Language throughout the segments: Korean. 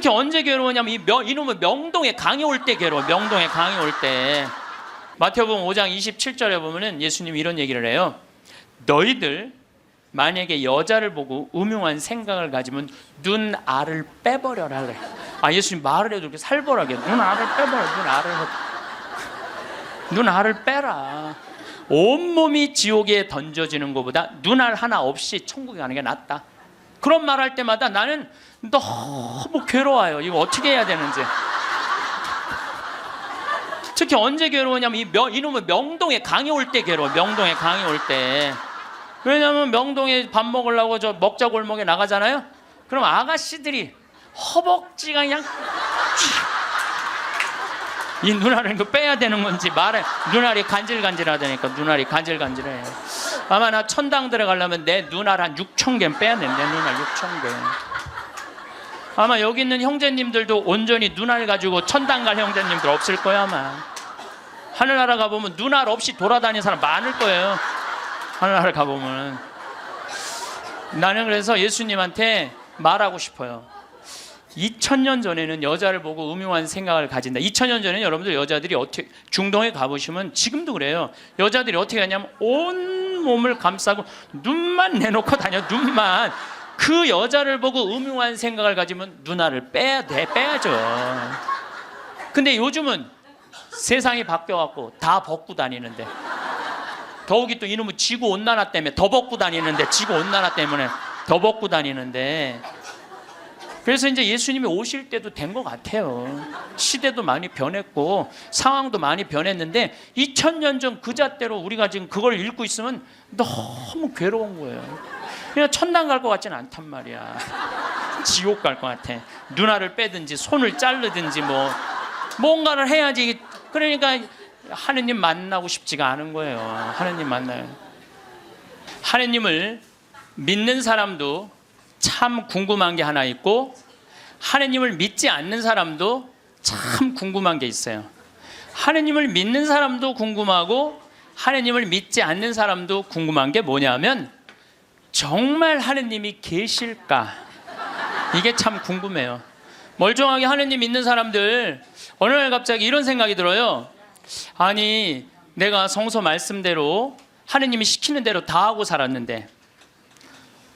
특히 언제 괴로우냐면 이놈의 명동에 강이 올 때 괴로워. 명동에 강이 올 때. 마태복음 5장 27절에 보면은 예수님이 이런 얘기를 해요. 너희들 만약에 여자를 보고 음흉한 생각을 가지면 눈알을 빼버려라 그래. 예수님 말을 해도 이렇게 살벌하게 눈알을 빼버려. 눈알을 빼라. 온몸이 지옥에 던져지는 것보다 눈알 하나 없이 천국에 가는 게 낫다. 그런 말 할 때마다 나는 너무 괴로워요. 이거 어떻게 해야 되는지. 특히 언제 괴로우냐면 이놈의 명동에 강이 올 때 괴로워. 명동에 강이 올 때. 왜냐하면 명동에 밥 먹으려고 저 먹자 골목에 나가잖아요. 그럼 아가씨들이 허벅지가 그냥 이 눈알을 빼야 되는 건지 말해. 눈알이 간질간질하다니까. 눈알이 간질간질해. 아마 나 천당 들어가려면 내 눈알 한 6,000개 빼야 돼. 내 눈알 6,000개. 아마 여기 있는 형제님들도 온전히 눈알 가지고 천당 갈 형제님들 없을 거야 아마. 하늘나라 가보면 눈알 없이 돌아다니는 사람 많을 거예요. 하늘나라 가보면. 나는 그래서 예수님한테 말하고 싶어요. 2000년 전에는 여자를 보고 음흉한 생각을 가진다. 2000년 전에는 여러분들 여자들이 어떻게 중동에 가보시면 지금도 그래요. 여자들이 어떻게 하냐면 온 몸을 감싸고 눈만 내놓고 다녀. 눈만. 그 여자를 보고 음흉한 생각을 가지면 눈알을 빼야죠. 근데 요즘은 세상이 바뀌어갖고 다 벗고 다니는데, 더욱이 또 이놈의 지구온난화 때문에 더 벗고 다니는데, 지구온난화 때문에 더 벗고 다니는데, 그래서 이제 예수님이 오실 때도 된 것 같아요. 시대도 많이 변했고 상황도 많이 변했는데 2000년 전 그 잣대로 우리가 지금 그걸 읽고 있으면 너무 괴로운 거예요. 그냥 천당 갈 것 같지는 않단 말이야. 지옥 갈 것 같아. 눈알을 빼든지 손을 자르든지 뭔가를 해야지. 그러니까 하느님 만나고 싶지가 않은 거예요. 하느님 만나요. 하느님을 믿는 사람도 참 궁금한 게 하나 있고, 하느님을 믿지 않는 사람도 참 궁금한 게 있어요. 하느님을 믿는 사람도 궁금하고 하느님을 믿지 않는 사람도 궁금한 게 뭐냐면, 정말 하느님이 계실까? 이게 참 궁금해요. 멀쩡하게 하느님 믿는 사람들 어느 날 갑자기 이런 생각이 들어요. 아니, 내가 성서 말씀대로 하느님이 시키는 대로 다 하고 살았는데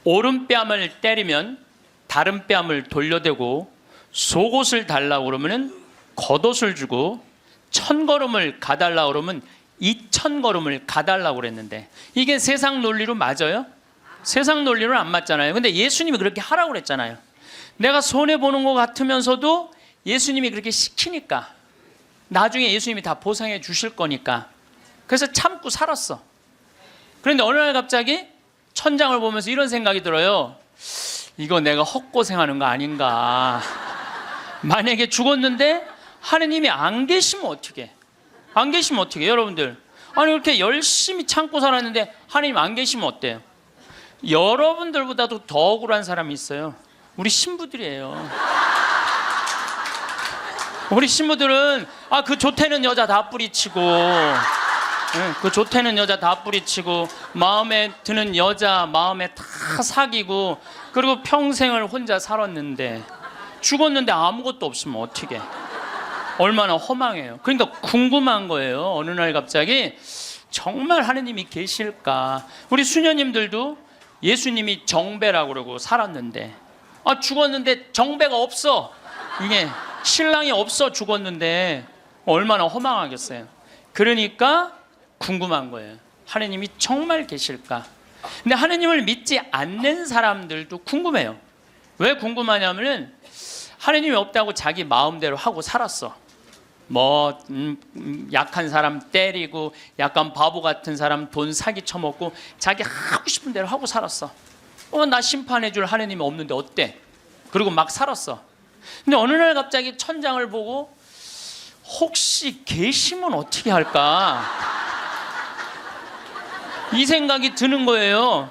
오른뺨을 때리면 다른 뺨을 돌려대고 속옷을 달라고 그러면 겉옷을 주고 1000걸음을 가달라고 그러면 2000걸음을 가달라고 그랬는데, 이게 세상 논리로 맞아요? 세상 논리로는 안 맞잖아요. 근데 예수님이 그렇게 하라고 그랬잖아요. 내가 손해보는 것 같으면서도 예수님이 그렇게 시키니까 나중에 예수님이 다 보상해 주실 거니까 그래서 참고 살았어. 그런데 어느 날 갑자기 천장을 보면서 이런 생각이 들어요. 이거 내가 헛고생하는 거 아닌가. 만약에 죽었는데 하느님이 안 계시면 어떻게? 안 계시면 어떻게? 여러분들, 아니 그렇게 열심히 참고 살았는데 하느님 안 계시면 어때요? 여러분들보다도 더 억울한 사람이 있어요. 우리 신부들이에요. 우리 신부들은 그 좋다는 여자 다 뿌리치고, 그 좋다는 여자 다 뿌리치고 마음에 드는 여자 마음에 다 사귀고, 그리고 평생을 혼자 살았는데 죽었는데 아무것도 없으면 어떻게? 얼마나 허망해요. 그러니까 궁금한 거예요. 어느 날 갑자기 정말 하느님이 계실까? 우리 수녀님들도 예수님이 정배라고 그러고 살았는데 죽었는데 정배가 없어. 이게 신랑이 없어. 죽었는데 얼마나 허망하겠어요. 그러니까 궁금한 거예요. 하느님이 정말 계실까? 근데 하느님을 믿지 않는 사람들도 궁금해요. 왜 궁금하냐면은 하느님이 없다고 자기 마음대로 하고 살았어. 약한 사람 때리고, 약간 바보 같은 사람 돈 사기 쳐먹고 자기 하고 싶은 대로 하고 살았어. 나 심판해 줄 하느님이 없는데 어때? 그리고 막 살았어. 근데 어느 날 갑자기 천장을 보고 혹시 계시면 어떻게 할까? 이 생각이 드는 거예요.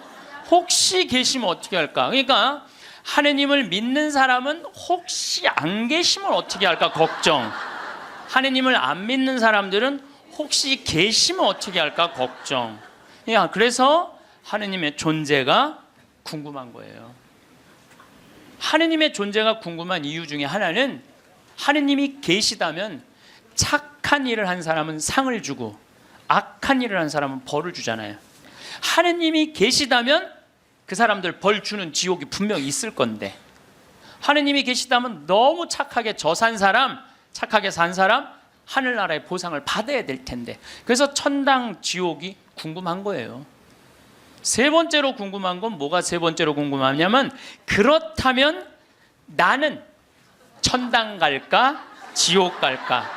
혹시 계시면 어떻게 할까? 그러니까 하느님을 믿는 사람은 혹시 안 계시면 어떻게 할까 걱정. 하느님을 안 믿는 사람들은 혹시 계시면 어떻게 할까 걱정. 그래서 하느님의 존재가 궁금한 거예요. 하느님의 존재가 궁금한 이유 중에 하나는 하느님이 계시다면 착한 일을 한 사람은 상을 주고 악한 일을 한 사람은 벌을 주잖아요. 하느님이 계시다면 그 사람들 벌 주는 지옥이 분명히 있을 건데, 하느님이 계시다면 너무 착하게 산 사람, 착하게 산 사람 하늘나라의 보상을 받아야 될 텐데, 그래서 천당 지옥이 궁금한 거예요. 세 번째로 궁금한 건 뭐가 세 번째로 궁금하냐면, 그렇다면 나는 천당 갈까 지옥 갈까?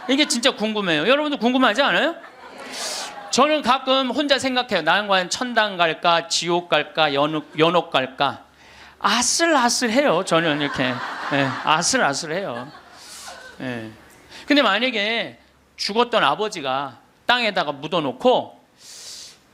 이게 진짜 궁금해요. 여러분도 궁금하지 않아요? 저는 가끔 혼자 생각해요. 나는 과연 천당 갈까 지옥 갈까 연옥 갈까? 아슬아슬해요. 저는 이렇게 아슬아슬해요. 근데 만약에 죽었던 아버지가 땅에다가 묻어놓고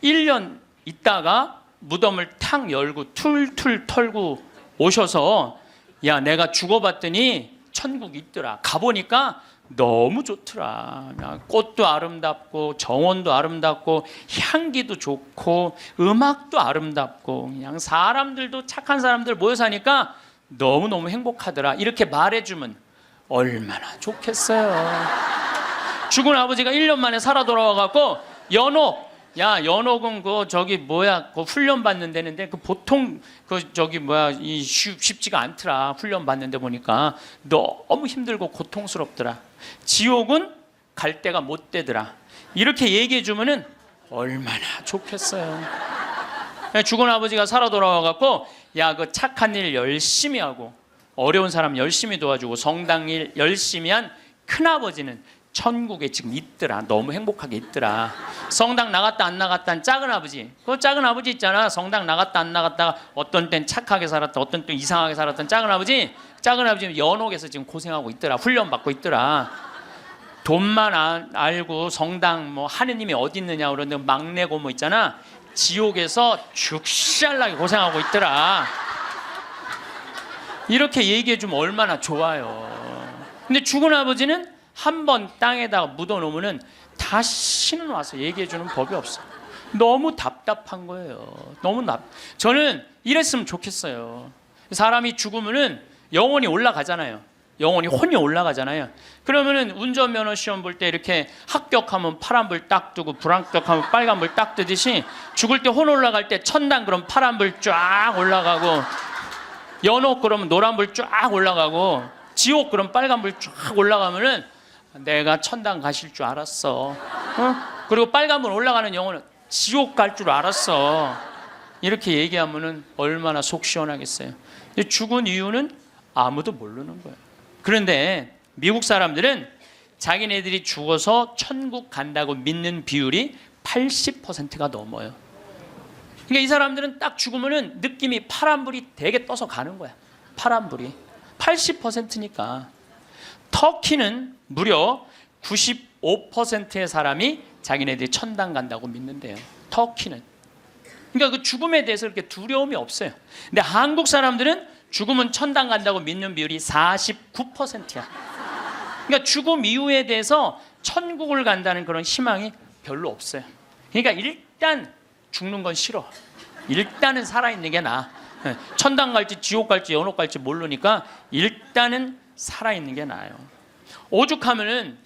1년 있다가 무덤을 탁 열고 툴툴 털고 오셔서, 야, 내가 죽어봤더니 천국이 있더라. 가보니까 너무 좋더라. 꽃도 아름답고 정원도 아름답고 향기도 좋고 음악도 아름답고 그냥 사람들도 착한 사람들 모여 사니까 너무너무 행복하더라. 이렇게 말해주면 얼마나 좋겠어요. 죽은 아버지가 1년 만에 살아 돌아와갖고 연옥, 야, 연옥은 그 훈련 받는 데는데 보통 쉽지가 않더라. 훈련 받는데 보니까 너무 힘들고 고통스럽더라. 지옥은 갈 데가 못 되더라. 이렇게 얘기해 주면은 얼마나 좋겠어요. 죽은 아버지가 살아 돌아와갖고, 야, 그 착한 일 열심히 하고 어려운 사람 열심히 도와주고 성당 일 열심히 한 큰아버지는 천국에 지금 있더라. 너무 행복하게 있더라. 성당 나갔다 안 나갔다 한 작은 아버지, 그 작은 아버지 있잖아. 성당 나갔다 안 나갔다가 어떤 땐 착하게 살았다, 어떤 땐 이상하게 살았던 작은 아버지는 연옥에서 지금 고생하고 있더라. 훈련 받고 있더라. 돈만 알고 성당 하느님이 어디 있느냐 그러는데 막내 고모 있잖아. 지옥에서 죽살나게 고생하고 있더라. 이렇게 얘기해 주면 얼마나 좋아요. 근데 죽은 아버지는 한번 땅에다가 묻어놓으면 다시는 와서 얘기해 주는 법이 없어요. 너무 답답한 거예요. 저는 이랬으면 좋겠어요. 사람이 죽으면은 영혼이 올라가잖아요. 영혼이 혼이 올라가잖아요. 그러면은 운전면허 시험 볼 때 이렇게 합격하면 파란불 딱 뜨고 불합격하면 빨간불 딱 뜨듯이, 죽을 때 혼 올라갈 때 천당 그럼 파란불 쫙 올라가고, 연옥 그러면 노란불 쫙 올라가고, 지옥 그럼 빨간불 쫙 올라가면은 내가 천당 가실 줄 알았어. 그리고 빨간불 올라가는 영혼은 지옥 갈 줄 알았어. 이렇게 얘기하면은 얼마나 속 시원하겠어요. 근데 죽은 이유는 아무도 모르는 거예요. 그런데 미국 사람들은 자기네들이 죽어서 천국 간다고 믿는 비율이 80%가 넘어요. 그러니까 이 사람들은 딱 죽으면은 느낌이 파란불이 되게 떠서 가는 거야. 파란불이 80%니까. 터키는 무려 95%의 사람이 자기네들이 천당 간다고 믿는데요. 터키는. 그러니까 그 죽음에 대해서 그렇게 두려움이 없어요. 근데 한국 사람들은 죽으면 천당 간다고 믿는 비율이 49%야. 그러니까 죽음 이후에 대해서 천국을 간다는 그런 희망이 별로 없어요. 그러니까 일단 죽는 건 싫어. 일단은 살아있는 게 나아. 천당 갈지 지옥 갈지 연옥 갈지 모르니까 일단은 살아있는 게 나아요. 오죽하면은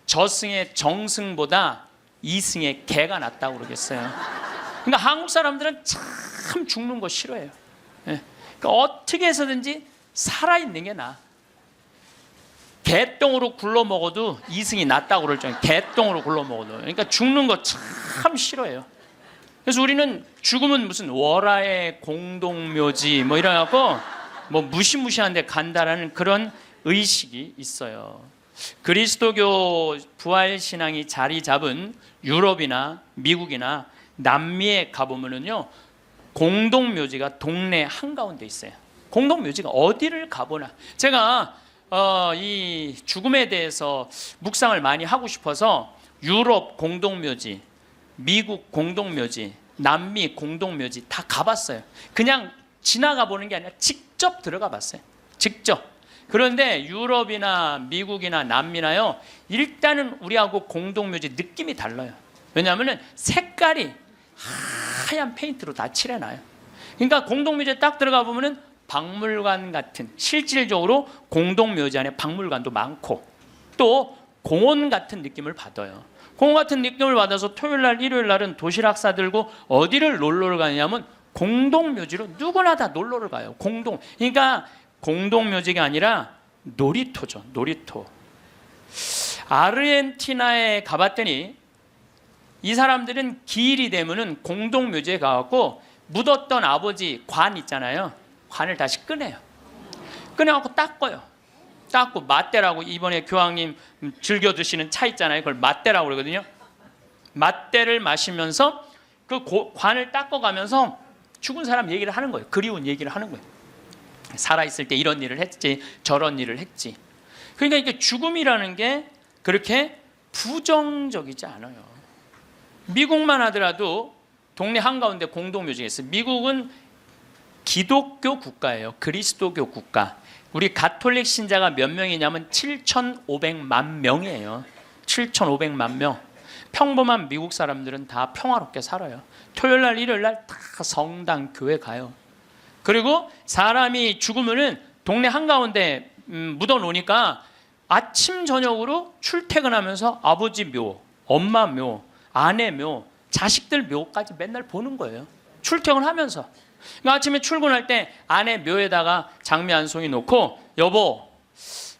저승의 정승보다 이승의 개가 낫다고 그러겠어요. 그러니까 한국 사람들은 참 죽는 거 싫어해요. 그러니까 어떻게 해서든지 살아있는 게 나아. 개똥으로 굴러 먹어도 이승이 낫다고 그럴 정도예요. 개똥으로 굴러 먹어도. 그러니까 죽는 거 참 싫어해요. 그래서 우리는 죽으면 무슨 월화의 공동묘지 이래갖고 무시무시한 데 간다라는 그런 의식이 있어요. 그리스도교 부활신앙이 자리 잡은 유럽이나 미국이나 남미에 가보면은요, 공동묘지가 동네 한가운데 있어요. 공동묘지가 어디를 가보나. 제가 이 죽음에 대해서 묵상을 많이 하고 싶어서 유럽 공동묘지, 미국 공동묘지, 남미 공동묘지 다 가봤어요. 그냥 지나가 보는 게 아니라 직접 들어가 봤어요. 직접. 그런데 유럽이나 미국이나 남미나요, 일단은 우리하고 공동묘지 느낌이 달라요. 왜냐하면 색깔이 하얀 페인트로 다 칠해놔요. 그러니까 공동묘지에 딱 들어가 보면은 박물관 같은, 실질적으로 공동묘지 안에 박물관도 많고 또 공원 같은 느낌을 받아요. 공원 같은 느낌을 받아서 토요일날 일요일날은 도시락 싸들고 어디를 놀러를 가냐면 공동묘지로 누구나 다 놀러를 가요. 그러니까 공동묘지가 아니라 놀이터죠. 놀이터. 아르헨티나에 가봤더니 이 사람들은 기일이 되면은 공동묘지에 가갖고 묻었던 아버지 관 있잖아요. 관을 다시 꺼내요. 꺼내갖고 닦아요. 닦고 맞대라고, 이번에 교황님 즐겨 드시는 차 있잖아요. 그걸 맞대라고 그러거든요. 맞대를 마시면서 그 관을 닦아가면서 죽은 사람 얘기를 하는 거예요. 그리운 얘기를 하는 거예요. 살아있을 때 이런 일을 했지, 저런 일을 했지. 그러니까 이게 죽음이라는 게 그렇게 부정적이지 않아요. 미국만 하더라도 동네 한가운데 공동묘지가 있어요. 미국은 기독교 국가예요. 그리스도교 국가. 우리 가톨릭 신자가 몇 명이냐면 7,500만 명이에요. 7,500만 명. 평범한 미국 사람들은 다 평화롭게 살아요. 토요일날 일요일날 다 성당 교회 가요. 그리고 사람이 죽으면은 동네 한가운데 묻어놓으니까 아침 저녁으로 출퇴근하면서 아버지 묘, 엄마 묘, 아내 묘, 자식들 묘까지 맨날 보는 거예요. 출퇴근하면서. 그러니까 아침에 출근할 때 아내 묘에다가 장미 한 송이 놓고, 여보,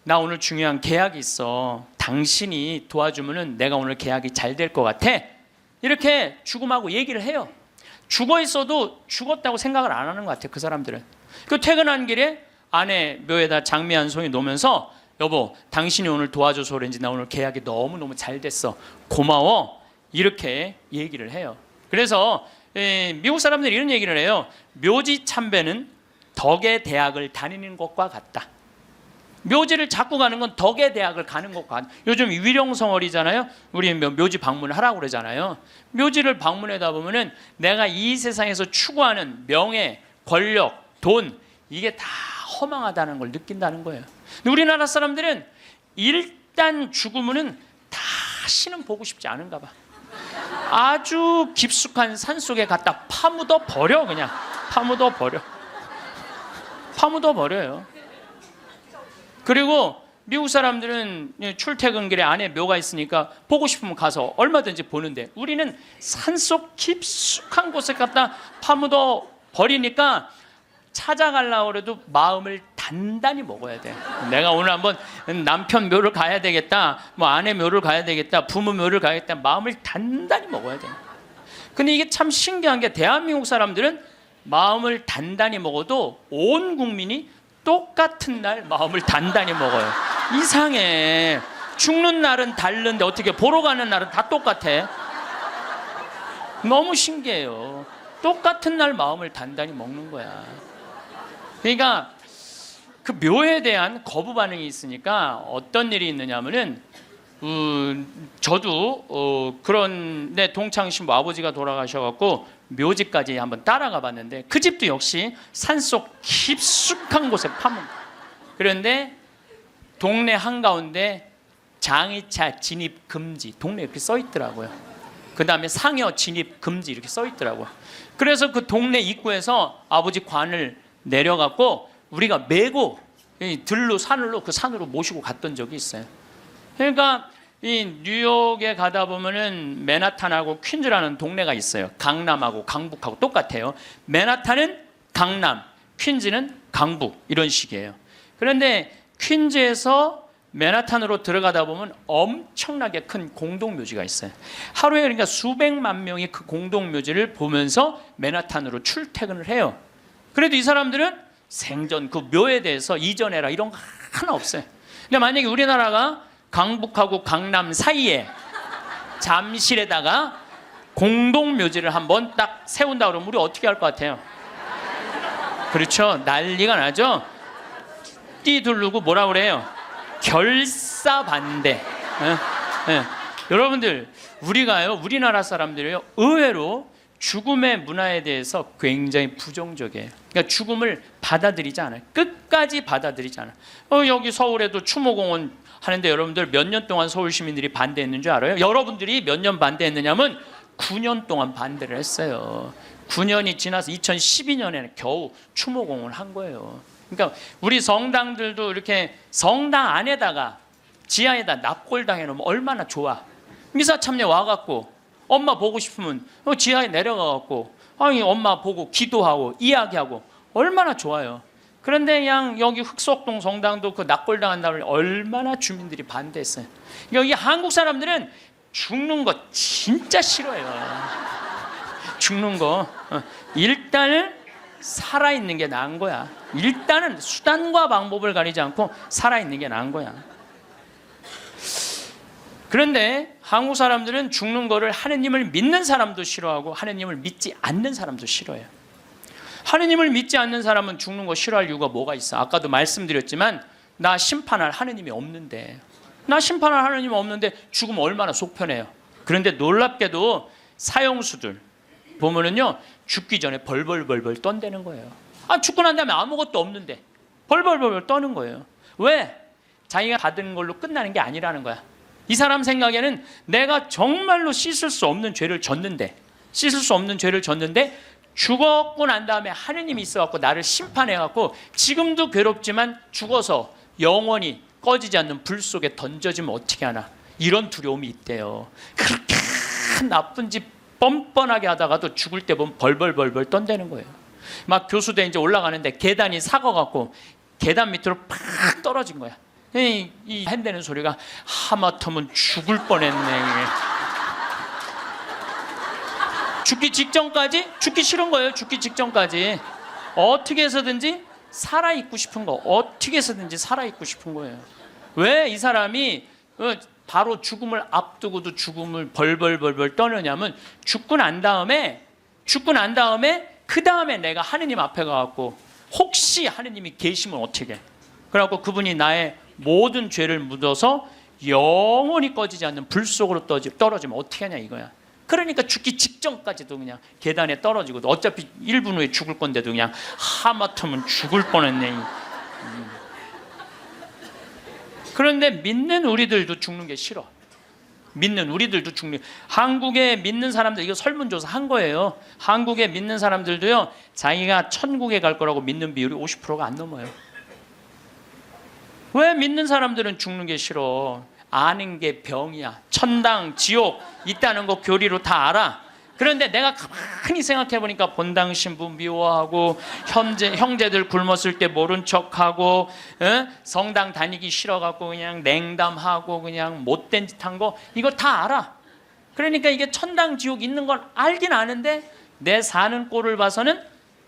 나 오늘 중요한 계약이 있어. 당신이 도와주면은 내가 오늘 계약이 잘 될 것 같아. 이렇게 죽음하고 얘기를 해요. 죽어 있어도 죽었다고 생각을 안 하는 것 같아요. 그 사람들은. 그 퇴근한 길에 아내 묘에다 장미 한 송이 놓으면서, 여보, 당신이 오늘 도와줘서 그런지 나 오늘 계약이 너무너무 잘 됐어. 고마워. 이렇게 얘기를 해요. 그래서 미국 사람들이 이런 얘기를 해요. 묘지 참배는 덕의 대학을 다니는 것과 같다. 묘지를 자꾸 가는 건 덕의 대학을 가는 것과 같다. 요즘 위령성월이잖아요. 우리 묘지 방문하라고 그러잖아요. 묘지를 방문하다 보면은 내가 이 세상에서 추구하는 명예, 권력, 돈, 이게 다 허망하다는 걸 느낀다는 거예요. 근데 우리나라 사람들은 일단 죽으면은 다시는 보고 싶지 않은가 봐. 아주 깊숙한 산속에 갖다 파묻어 버려. 그냥 파묻어 버려. 파묻어 버려요. 그리고 미국 사람들은 출퇴근길에 안에 묘가 있으니까 보고 싶으면 가서 얼마든지 보는데, 우리는 산속 깊숙한 곳에 갖다 파묻어 버리니까 찾아가려고 해도 마음을 단단히 먹어야 돼. 내가 오늘 한번 남편 묘를 가야 되겠다, 뭐 아내 묘를 가야 되겠다, 부모 묘를 가야겠다, 마음을 단단히 먹어야 돼. 근데 이게 참 신기한 게, 대한민국 사람들은 마음을 단단히 먹어도 온 국민이 똑같은 날 마음을 단단히 먹어요. 이상해. 죽는 날은 다른데 어떻게 보러 가는 날은 다 똑같아? 너무 신기해요. 똑같은 날 마음을 단단히 먹는 거야. 그러니까 그 묘에 대한 거부 반응이 있으니까 어떤 일이 있느냐면은, 저도 그런데 동창신부 아버지가 돌아가셔갖고 묘지까지 한번 따라가 봤는데, 그 집도 역시 산속 깊숙한 곳에 파문. 그런데 동네 한가운데 장의차 진입 금지, 동네에 이렇게 써 있더라고요. 그 다음에 상여 진입 금지 이렇게 써 있더라고요. 그래서 그 동네 입구에서 아버지 관을 내려갖고 우리가 메고 들로 산으로, 그 산으로 모시고 갔던 적이 있어요. 그러니까 이 뉴욕에 가다 보면은 맨하탄하고 퀸즈라는 동네가 있어요. 강남하고 강북하고 똑같아요. 맨하탄은 강남, 퀸즈는 강북, 이런 식이에요. 그런데 퀸즈에서 맨하탄으로 들어가다 보면 엄청나게 큰 공동묘지가 있어요. 하루에 그러니까 수백만 명이 그 공동묘지를 보면서 맨하탄으로 출퇴근을 해요. 그래도 이 사람들은 생전 그 묘에 대해서 이전해라 이런 거 하나 없어요. 근데 만약에 우리나라가 강북하고 강남 사이에 잠실에다가 공동묘지를 한번 딱 세운다 그러면 우리 어떻게 할 것 같아요? 그렇죠. 난리가 나죠. 띠두르고 뭐라 그래요? 결사반대. 여러분들, 우리가요, 우리나라 사람들이요, 의외로 죽음의 문화에 대해서 굉장히 부정적이에요. 그러니까 죽음을 받아들이지 않아요. 끝까지 받아들이지 않아요. 여기 서울에도 추모공원 하는데 여러분들 몇 년 동안 서울 시민들이 반대했는 줄 알아요? 여러분들이 몇 년 반대했느냐면 9년 동안 반대를 했어요. 9년이 지나서 2012년에는 겨우 추모공을 한 거예요. 그러니까 우리 성당들도 이렇게 성당 안에다가 지하에다 납골당 해놓으면 얼마나 좋아. 미사 참여 와갖고 엄마 보고 싶으면 지하에 내려가갖고 아니 엄마 보고 기도하고 이야기하고 얼마나 좋아요. 그런데 그냥 여기 흑석동 성당도 그 납골당 한다고 얼마나 주민들이 반대했어요. 여기 한국 사람들은 죽는 거 진짜 싫어요. 죽는 거 일단은 살아있는 게 나은 거야. 일단은 수단과 방법을 가리지 않고 살아있는 게 나은 거야. 그런데 한국 사람들은 죽는 거를 하느님을 믿는 사람도 싫어하고 하느님을 믿지 않는 사람도 싫어해요. 하느님을 믿지 않는 사람은 죽는 거 싫어할 이유가 뭐가 있어? 아까도 말씀드렸지만 나 심판할 하느님이 없는데, 나 심판할 하느님이 없는데 죽으면 얼마나 속편해요. 그런데 놀랍게도 사형수들 보면은요 죽기 전에 벌벌벌벌 떤다는 거예요. 죽고 난 다음에 아무것도 없는데 벌벌벌벌 떠는 거예요. 왜? 자기가 받은 걸로 끝나는 게 아니라는 거야. 이 사람 생각에는 내가 정말로 씻을 수 없는 죄를 졌는데 죽었고 난 다음에 하느님이 있어갖고 나를 심판해갖고 지금도 괴롭지만 죽어서 영원히 꺼지지 않는 불 속에 던져지면 어떻게 하나, 이런 두려움이 있대요. 그렇게 나쁜 짓 뻔뻔하게 하다가도 죽을 때 보면 벌벌벌벌 떤다는 거예요. 막 교수대 이제 올라가는데 계단이 삭아갖고 계단 밑으로 팍 떨어진 거야. 이 핸대는 소리가 하마터면 죽을 뻔했네. 죽기 직전까지 죽기 싫은 거예요. 죽기 직전까지 어떻게 해서든지 살아있고 싶은 거, 어떻게 해서든지 살아있고 싶은 거예요. 왜 이 사람이 바로 죽음을 앞두고도 죽음을 벌벌벌벌 떠느냐면 죽고 난 다음에 그 다음에 내가 하느님 앞에 가갖고 혹시 하느님이 계시면 어떻게 해? 그래갖고 그분이 나의 모든 죄를 묻어서 영원히 꺼지지 않는 불 속으로 떨어지면 어떻게 하냐 이거야. 그러니까 죽기 직전까지도 그냥 계단에 떨어지고 어차피 1분 후에 죽을 건데도 그냥 하마터면 죽을 뻔했네. 그런데 믿는 우리들도 죽는 게 싫어. 믿는 우리들도 죽는. 한국에 믿는 사람들, 이거 설문조사 한 거예요. 한국에 믿는 사람들도요 자기가 천국에 갈 거라고 믿는 비율이 50%가 안 넘어요. 왜 믿는 사람들은 죽는 게 싫어? 아는 게 병이야. 천당, 지옥 있다는 거 교리로 다 알아. 그런데 내가 가만히 생각해 보니까 본당 신부 미워하고 형제들 굶었을 때 모른 척하고 성당 다니기 싫어갖고 그냥 냉담하고 그냥 못된 짓 한 거 이거 다 알아. 그러니까 이게 천당 지옥 있는 건 알긴 아는데 내 사는 꼴을 봐서는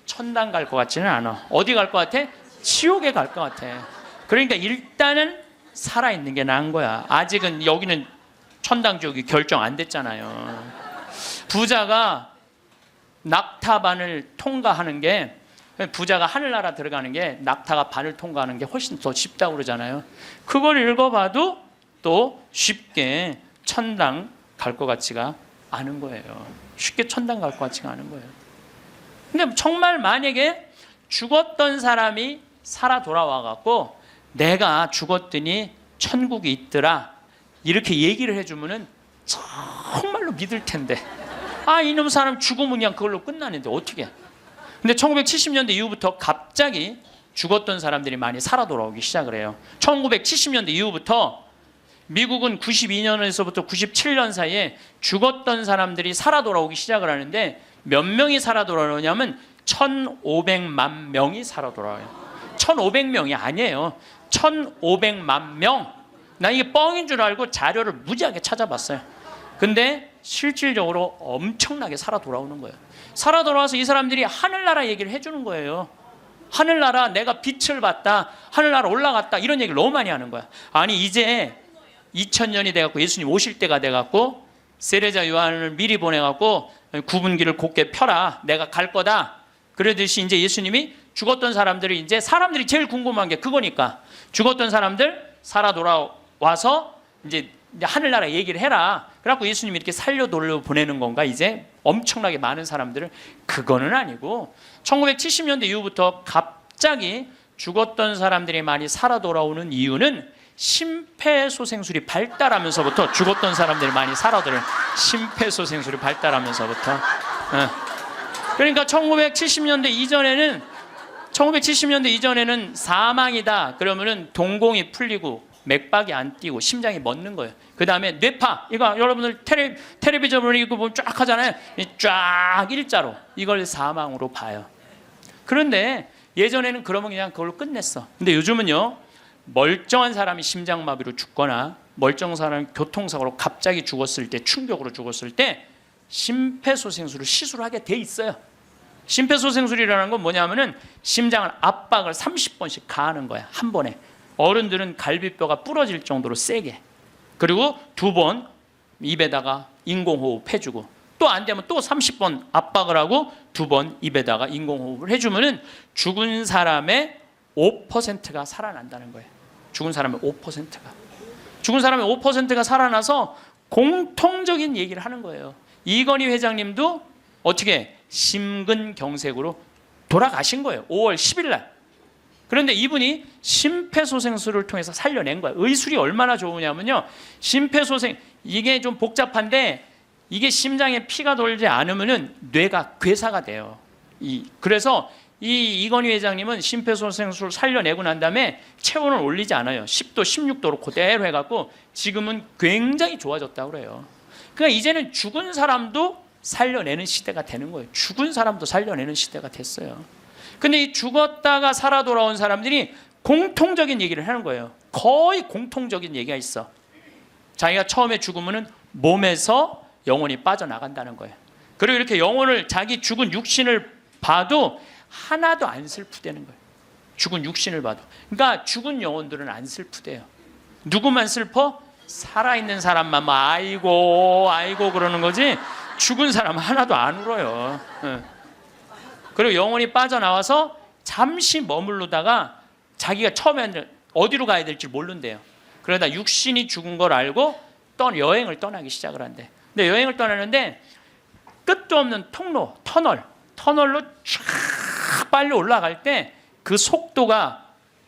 천당 갈 것 같지는 않아. 어디 갈 것 같아? 지옥에 갈 것 같아. 그러니까 일단은 살아있는 게 나은 거야. 아직은 여기는 천당 지옥이 결정 안 됐잖아요. 부자가 낙타반을 통과하는 게, 부자가 하늘나라 들어가는 게 낙타가 반을 통과하는 게 훨씬 더 쉽다고 그러잖아요. 그걸 읽어봐도 또 쉽게 천당 갈 것 같지가 않은 거예요. 쉽게 천당 갈 것 같지가 않은 거예요. 근데 정말 만약에 죽었던 사람이 살아 돌아와갖고 내가 죽었더니 천국이 있더라 이렇게 얘기를 해주면은 정말로 믿을 텐데, 이놈 사람 죽으면 그냥 그걸로 끝나는데 어떻게. 근데 1970년대 이후부터 갑자기 죽었던 사람들이 많이 살아 돌아오기 시작을 해요. 1970년대 이후부터 미국은 92년에서부터 97년 사이에 죽었던 사람들이 살아 돌아오기 시작을 하는데 몇 명이 살아 돌아오냐면 1,500만 명이 살아 돌아와요. 1,500명이 아니에요. 1,500만 명. 나 이게 뻥인 줄 알고 자료를 무지하게 찾아봤어요. 근데 실질적으로 엄청나게 살아 돌아오는 거예요. 살아 돌아와서 이 사람들이 하늘나라 얘기를 해주는 거예요. 하늘나라 내가 빛을 봤다, 하늘나라 올라갔다, 이런 얘기를 너무 많이 하는 거야. 아니 이제 2000년이 돼갖고 예수님 오실 때가 돼갖고 세례자 요한을 미리 보내갖고 구분기를 곧게 펴라, 내가 갈 거다. 그러듯이 이제 예수님이 죽었던 사람들이, 이제 사람들이 제일 궁금한 게 그거니까 죽었던 사람들 살아 돌아와서 이제 하늘나라 얘기를 해라. 그래갖고 예수님이 이렇게 살려 돌려 보내는 건가 이제 엄청나게 많은 사람들을. 그거는 아니고 1970년대 이후부터 갑자기 죽었던 사람들이 많이 살아 돌아오는 이유는 심폐소생술이 발달하면서부터 죽었던 사람들이 많이 살아 돌아오는 심폐소생술이 발달하면서부터 그러니까 1970년대 이전에는 사망이다 그러면은 동공이 풀리고 맥박이 안 뛰고 심장이 멎는 거예요. 그 다음에 뇌파, 이거 여러분들 텔레비전을 이거 보면 쫙 하잖아요. 쫙 일자로, 이걸 사망으로 봐요. 그런데 예전에는 그러면 그냥 그걸로 끝냈어. 근데 요즘은요, 멀쩡한 사람이 심장마비로 죽거나 멀쩡한 사람이 교통사고로 갑자기 죽었을 때, 충격으로 죽었을 때 심폐소생술을 시술을 하게 돼 있어요. 심폐소생술이라는 건 뭐냐면은 심장을 압박을 30번씩 가하는 거야, 한 번에. 어른들은 갈비뼈가 부러질 정도로 세게. 그리고 2번 입에다가 인공호흡 해주고, 또 안 되면 또 30번 압박을 하고 2번 입에다가 인공호흡을 해주면은 죽은 사람의 5%가 살아난다는 거예요. 죽은 사람의 5%가 살아나서 공통적인 얘기를 하는 거예요. 이건희 회장님도 어떻게 심근경색으로 돌아가신 거예요. 5월 10일 날. 그런데 이분이 심폐소생술을 통해서 살려낸 거예요. 의술이 얼마나 좋으냐면요, 심폐소생, 이게 좀 복잡한데 이게 심장에 피가 돌지 않으면은 뇌가 괴사가 돼요. 그래서 이건희 회장님은 심폐소생술 살려내고 난 다음에 체온을 올리지 않아요. 10도, 16도로 그대로 해갖고 지금은 굉장히 좋아졌다고 그래요. 그러니까 이제는 죽은 사람도 살려내는 시대가 되는 거예요. 죽은 사람도 살려내는 시대가 됐어요. 근데 이 죽었다가 살아 돌아온 사람들이 공통적인 얘기를 하는 거예요. 거의 공통적인 얘기가 있어. 자기가 처음에 죽으면은 몸에서 영혼이 빠져나간다는 거예요. 그리고 이렇게 영혼을, 자기 죽은 육신을 봐도 하나도 안 슬프대는 거예요. 죽은 육신을 봐도. 그러니까 죽은 영혼들은 안 슬프대요. 누구만 슬퍼? 살아있는 사람만 뭐 아이고 아이고 그러는 거지, 죽은 사람 하나도 안 울어요. 그리고 영혼이 빠져나와서 잠시 머무르다가 자기가 처음에는 어디로 가야 될지 모른대요. 그러다 육신이 죽은 걸 알고 여행을 떠나기 시작을 한대. 근데 여행을 떠나는데 끝도 없는 통로, 터널로 쫙 빨리 올라갈 때 그 속도가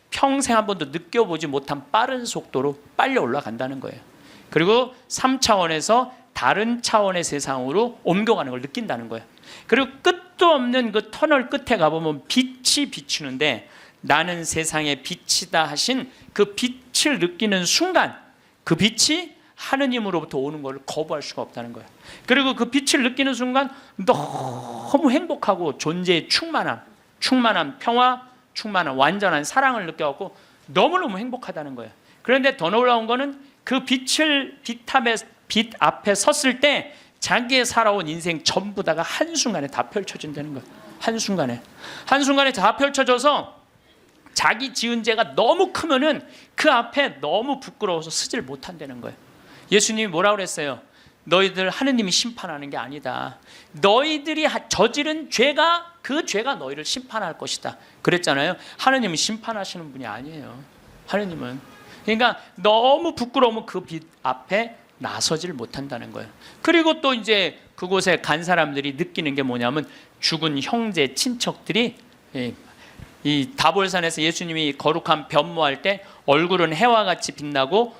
평생 한 번도 느껴보지 못한 빠른 속도로 빨리 올라간다는 거예요. 그리고 3차원에서 다른 차원의 세상으로 옮겨가는 걸 느낀다는 거예요. 그리고 끝도 없는 그 터널 끝에 가보면 빛이 비추는데, 나는 세상의 빛이다 하신 그 빛을 느끼는 순간 그 빛이 하느님으로부터 오는 걸 거부할 수가 없다는 거예요. 그리고 그 빛을 느끼는 순간 너무 행복하고 존재의 충만함, 평화, 완전한 사랑을 느껴갖고 너무너무 행복하다는 거예요. 그런데 더 놀라운 거는 그 빛 앞에 섰을 때 자기의 살아온 인생 전부 다가 한순간에 다 펼쳐진다는 거예요. 한순간에 다 펼쳐져서 자기 지은 죄가 너무 크면은 그 앞에 너무 부끄러워서 서질 못한다는 거예요. 예수님이 뭐라고 그랬어요? 너희들 하느님이 심판하는 게 아니다. 너희들이 저지른 죄가, 그 죄가 너희를 심판할 것이다. 그랬잖아요. 하느님은 심판하시는 분이 아니에요. 하느님은. 그러니까 너무 부끄러우면 그 빛 앞에 나서질 못한다는 거예요. 그리고 또 이제 그곳에 간 사람들이 느끼는 게 뭐냐면, 죽은 형제, 친척들이 이 다볼산에서 예수님이 거룩한 변모할 때 얼굴은 해와 같이 빛나고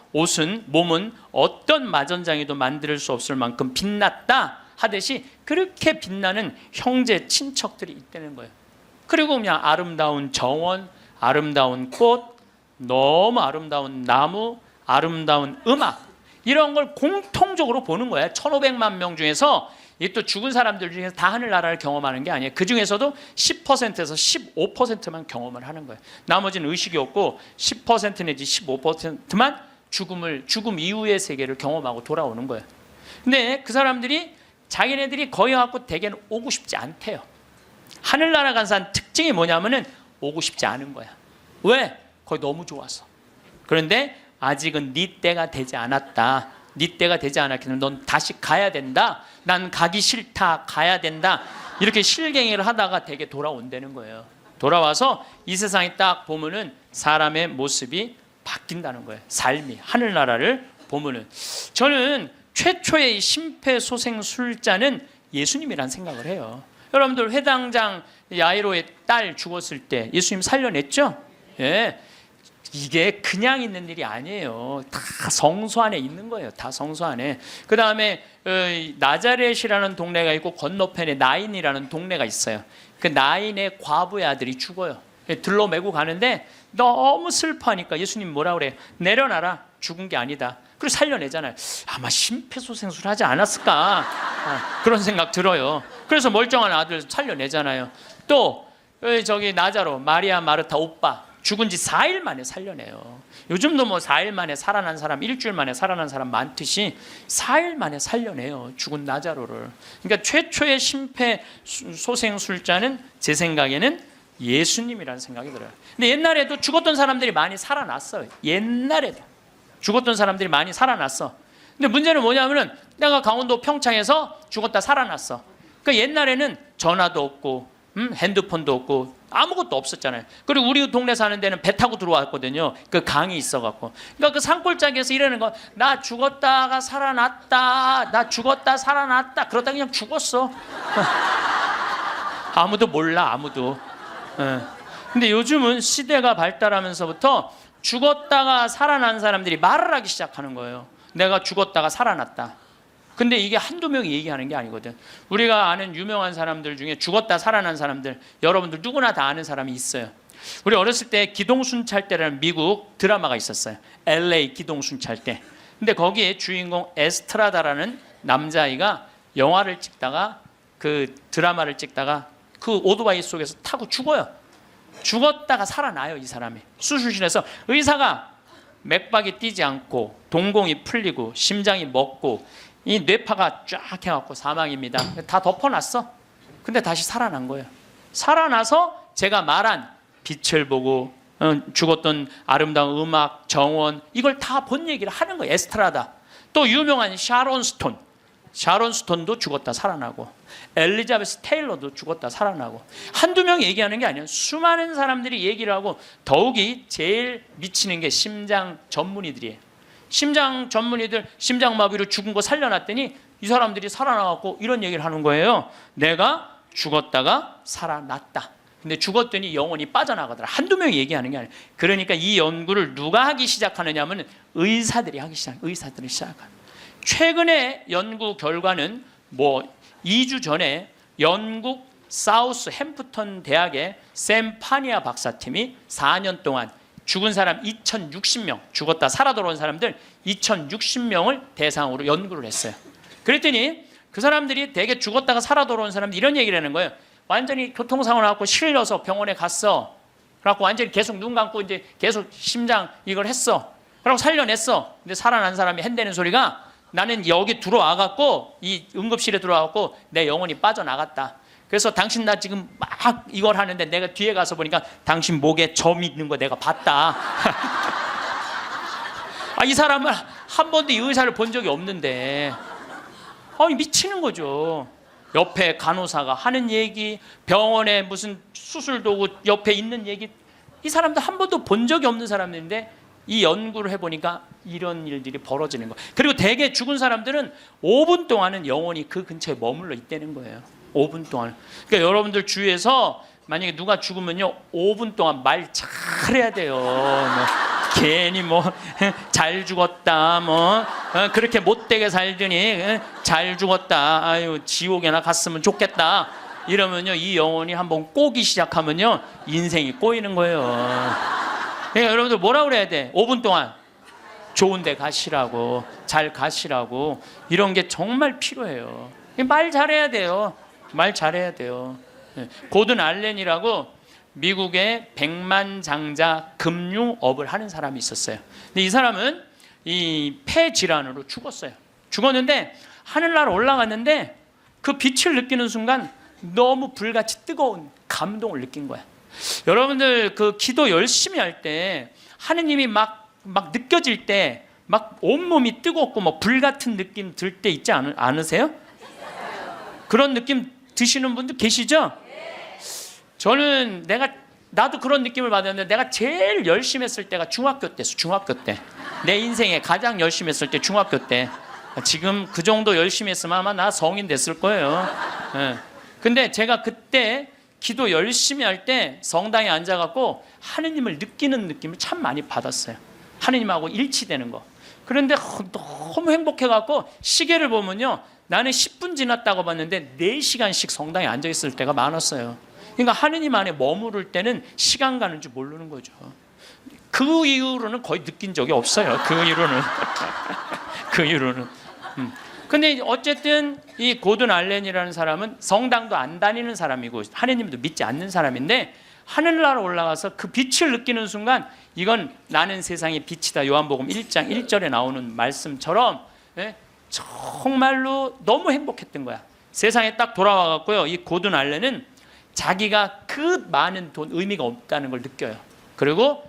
몸은 어떤 마전장에도 만들 수 없을 만큼 빛났다 하듯이 그렇게 빛나는 형제, 친척들이 있다는 거예요. 그리고 그냥 아름다운 정원, 아름다운 꽃, 너무 아름다운 나무, 아름다운 음악, 이런 걸 공통적으로 보는 거예요. 1500만 명 중에서, 이 또 죽은 사람들 중에서 다 하늘나라를 경험하는 게 아니에요. 그 중에서도 10%에서 15%만 경험을 하는 거예요. 나머지는 의식이 없고 10% 내지 15%만 죽음 이후의 세계를 경험하고 돌아오는 거예요. 근데 그 사람들이 자기네들이 거기 갖고 대개는 오고 싶지 않대요. 하늘나라 간 사람 특징이 뭐냐면은 오고 싶지 않은 거야. 왜? 거기 너무 좋아서. 그런데 아직은 네 때가 되지 않았다. 네 때가 되지 않았기 때문에 넌 다시 가야 된다. 난 가기 싫다. 가야 된다. 이렇게 실갱이를 하다가 되게 돌아온다는 거예요. 돌아와서 이 세상에 딱 보면은 사람의 모습이 바뀐다는 거예요. 삶이, 하늘나라를 보면은. 저는 최초의 심폐소생술자는 예수님이란 생각을 해요. 여러분들 회당장 야이로의 딸 죽었을 때 예수님 살려냈죠? 예. 이게 그냥 있는 일이 아니에요. 다 성소 안에 있는 거예요. 다 성소 안에. 그 다음에 나자렛이라는 동네가 있고 건너편에 나인이라는 동네가 있어요. 그 나인의 과부의 아들이 죽어요. 들로 메고 가는데 너무 슬퍼하니까 예수님 뭐라 그래요? 내려놔라. 죽은 게 아니다. 그리고 살려내잖아요. 아마 심폐소생술 하지 않았을까? 그런 생각 들어요. 그래서 멀쩡한 아들 살려내잖아요. 또 저기 나자로, 마리아 마르타 오빠 죽은 지 4일 만에 살려내요. 요즘도 뭐 4일 만에 살아난 사람, 일주일 만에 살아난 사람 많듯이 4일 만에 살려내요. 죽은 나자로를. 그러니까 최초의 심폐소생술자는 제 생각에는 예수님이라는 생각이 들어요. 근데 옛날에도 죽었던 사람들이 많이 살아났어요. 옛날에도 죽었던 사람들이 많이 살아났어. 근데 문제는 뭐냐면은 내가 강원도 평창에서 죽었다 살아났어. 그러니까 옛날에는 전화도 없고 핸드폰도 없고 아무것도 없었잖아요. 그리고 우리 동네 사는 데는 배 타고 들어왔거든요. 그 강이 있어갖고. 그러니까 그 산골짜기에서 이러는 거, 나 죽었다가 살아났다, 나 죽었다 살아났다, 그러다 그냥 죽었어. 아무도 몰라, 아무도. 근데 요즘은 시대가 발달하면서부터 죽었다가 살아난 사람들이 말을 하기 시작하는 거예요. 내가 죽었다가 살아났다. 근데 이게 한두 명이 얘기하는 게 아니거든. 우리가 아는 유명한 사람들 중에 죽었다 살아난 사람들, 여러분들 누구나 다 아는 사람이 있어요. 우리 어렸을 때 기동순찰대라는 미국 드라마가 있었어요. LA 기동순찰대. 근데 거기에 주인공 에스트라다라는 남자아이가 영화를 찍다가 그 드라마를 찍다가 그 오토바이 속에서 타고 죽어요. 죽었다가 살아나요. 이 사람이 수술실에서 의사가 맥박이 뛰지 않고 동공이 풀리고 심장이 멎고 이 뇌파가 쫙 해갖고 사망입니다. 다 덮어놨어. 근데 다시 살아난 거예요. 살아나서 제가 말한 빛을 보고 죽었던 아름다운 음악, 정원, 이걸 다 본 얘기를 하는 거예요. 에스트라다. 또 유명한 샤론 스톤도 죽었다 살아나고, 엘리자베스 테일러도 죽었다 살아나고. 한두 명 얘기하는 게 아니에요. 수많은 사람들이 얘기를 하고, 더욱이 제일 미치는 게 심장 전문의들이에요. 심장 전문의들 심장마비로 죽은 거 살려놨더니 이 사람들이 살아나갖고 이런 얘기를 하는 거예요. 내가 죽었다가 살아났다. 근데 죽었더니 영혼이 빠져나가더라. 한두 명이 얘기하는 게 아니에요. 그러니까 이 연구를 누가 하기 시작하느냐 하면 의사들이 하기 시작해요. 의사들이 시작해요. 최근에 연구 결과는 2주 전에 영국 사우스 햄프턴 대학의 샘 파니아 박사팀이 4년 동안 죽은 사람 2060명, 죽었다 살아 돌아온 사람들 2060명을 대상으로 연구를 했어요. 그랬더니 그 사람들이 대개 죽었다가 살아 돌아온 사람들 이런 얘기를 하는 거예요. 완전히 교통사고 나고 실려서 병원에 갔어. 그래갖고 완전히 계속 눈 감고 이제 계속 심장 이걸 했어. 그러고 살려냈어. 근데 살아난 사람이 한다는 소리가, 나는 여기 들어와갖고 이 응급실에 들어와갖고 내 영혼이 빠져나갔다. 그래서 당신 나 지금 막 이걸 하는데 내가 뒤에 가서 보니까 당신 목에 점 있는 거 내가 봤다. 이 사람은 한 번도 이 의사를 본 적이 없는데 미치는 거죠. 옆에 간호사가 하는 얘기, 병원에 무슨 수술 도구 옆에 있는 얘기, 이 사람도 한 번도 본 적이 없는 사람인데 이 연구를 해보니까 이런 일들이 벌어지는 거예요. 그리고 대개 죽은 사람들은 5분 동안은 영원히 그 근처에 머물러 있다는 거예요. 5분 동안. 그러니까 여러분들 주위에서 만약에 누가 죽으면요 5분 동안 말 잘해야 돼요. 괜히 잘 죽었다, 그렇게 못되게 살더니 잘 죽었다, 아유 지옥에나 갔으면 좋겠다, 이러면요 이 영혼이 한번 꼬기 시작하면요 인생이 꼬이는 거예요. 그러니까 여러분들 뭐라 그래야 돼? 5분 동안 좋은 데 가시라고, 잘 가시라고, 이런 게 정말 필요해요. 말 잘해야 돼요. 말 잘해야 돼요. 고든 알렌이라고 미국의 백만장자 금융업을 하는 사람이 있었어요. 근데 이 사람은 이 폐 질환으로 죽었어요. 죽었는데 하늘나라 올라갔는데 그 빛을 느끼는 순간 너무 불같이 뜨거운 감동을 느낀 거야. 여러분들 그 기도 열심히 할 때 하느님이 막 느껴질 때 막 온몸이 뜨겁고 불 같은 느낌 들 때 있지 않으세요? 그런 느낌 드시는 분들 계시죠? 저는 나도 그런 느낌을 받았는데, 내가 제일 열심히 했을 때가 중학교 때였어. 중학교 때. 내 인생에 가장 열심히 했을 때 중학교 때. 지금 그 정도 열심히 했으면 아마 나 성인 됐을 거예요. 근데 제가 그때 기도 열심히 할 때 성당에 앉아갖고 하느님을 느끼는 느낌을 참 많이 받았어요. 하느님하고 일치되는 거. 그런데 너무 행복해갖고 시계를 보면요, 나는 10분 지났다고 봤는데 4시간씩 성당에 앉아있을 때가 많았어요. 그러니까 하느님 안에 머무를 때는 시간 가는 줄 모르는 거죠. 그 이후로는 거의 느낀 적이 없어요. 그 이후로는. 그 이후로는. 근데 어쨌든 이 고든 알렌이라는 사람은 성당도 안 다니는 사람이고 하느님도 믿지 않는 사람인데, 하늘나라 올라가서 그 빛을 느끼는 순간 이건 나는 세상의 빛이다. 요한복음 1장 1절에 나오는 말씀처럼 정말로 너무 행복했던 거야. 세상에 딱 돌아와갖고요, 이 고든 알렌은 자기가 그 많은 돈 의미가 없다는 걸 느껴요. 그리고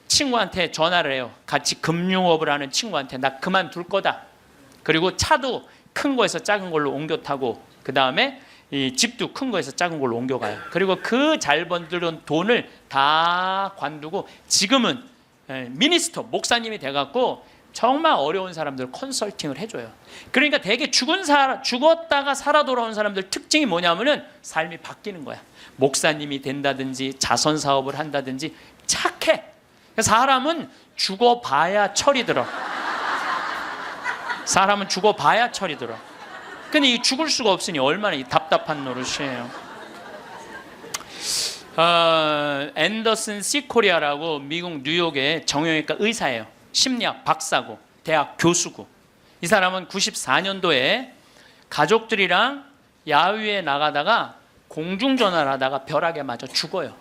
친구한테 전화를 해요. 같이 금융업을 하는 친구한테 나 그만둘 거다. 그리고 차도 큰 거에서 작은 걸로 옮겨 타고, 그 다음에 이 집도 큰 거에서 작은 걸로 옮겨가요. 그리고 그 잘 번들은 돈을 다 관두고 지금은 미니스터, 목사님이 돼갖고 정말 어려운 사람들 컨설팅을 해줘요. 그러니까 되게 죽었다가 살아 돌아온 사람들 특징이 뭐냐면은 삶이 바뀌는 거야. 목사님이 된다든지 자선 사업을 한다든지 착해. 사람은 죽어봐야 철이 들어. 사람은 죽어봐야 철이 들어. 근데 이 죽을 수가 없으니 얼마나 이 답답한 노릇이에요. 앤더슨 시코리아라고 미국 뉴욕의 정형외과 의사예요. 심리학 박사고 대학 교수고. 이 사람은 94년도에 가족들이랑 야외에 나가다가 공중전화를 하다가 벼락에 맞아 죽어요.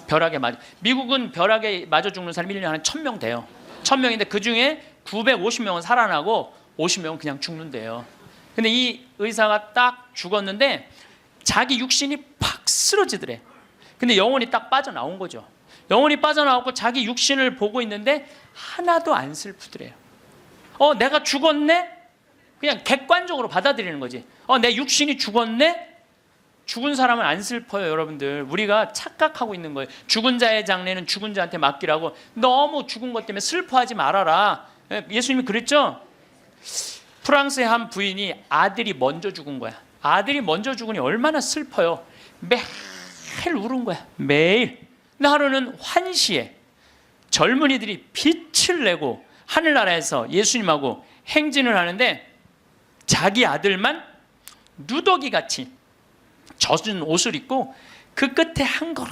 벼락에 맞아. 미국은 벼락에 맞아 죽는 사람이 1년에 한 1000명 돼요. 1000명인데 그 중에 950명은 살아나고 50명은 그냥 죽는데요. 근데 이 의사가 딱 죽었는데 자기 육신이 팍 쓰러지더래. 근데 영혼이 딱 빠져나온 거죠. 영혼이 빠져나오고 자기 육신을 보고 있는데 하나도 안 슬프더래요. 내가 죽었네? 그냥 객관적으로 받아들이는 거지. 내 육신이 죽었네? 죽은 사람은 안 슬퍼요, 여러분들. 우리가 착각하고 있는 거예요. 죽은 자의 장례는 죽은 자한테 맡기라고. 너무 죽은 것 때문에 슬퍼하지 말아라. 예수님이 그랬죠? 프랑스의 한 부인이 아들이 먼저 죽은 거야. 아들이 먼저 죽으니 얼마나 슬퍼요. 매일 울은 거야. 매일. 근데 하루는 환시에 젊은이들이 빛을 내고 하늘나라에서 예수님하고 행진을 하는데 자기 아들만 누더기같이 젖은 옷을 입고 그 끝에 한 걸음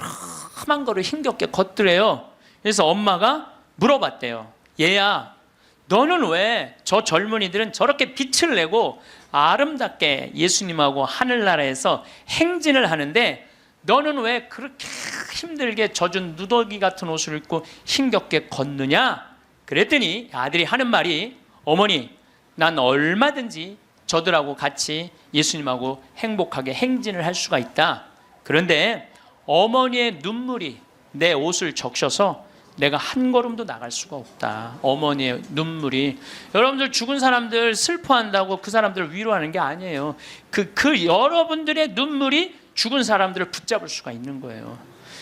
한 걸음 힘겹게 걷더래요. 그래서 엄마가 물어봤대요. 얘야, 너는 왜 저 젊은이들은 저렇게 빛을 내고 아름답게 예수님하고 하늘나라에서 행진을 하는데 너는 왜 그렇게 힘들게 젖은 누더기 같은 옷을 입고 힘겹게 걷느냐? 그랬더니 아들이 하는 말이, 어머니, 난 얼마든지 저들하고 같이 예수님하고 행복하게 행진을 할 수가 있다. 그런데 어머니의 눈물이 내 옷을 적셔서 내가 한 걸음도 나갈 수가 없다. 어머니의 눈물이. 여러분들 죽은 사람들 슬퍼한다고 그 사람들을 위로하는 게 아니에요. 그 여러분들의 눈물이 죽은 사람들을 붙잡을 수가 있는 거예요.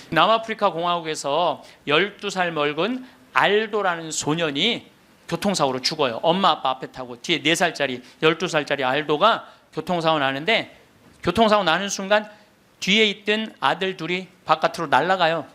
남아프리카 공화국에서 12살 먹은 알도라는 소년이 교통사고로 죽어요. 엄마 아빠 앞에 타고 뒤에 4살짜리 12살짜리 알도가 교통사고 나는데, 교통사고 나는 순간 뒤에 있던 아들 둘이 바깥으로 날아가요.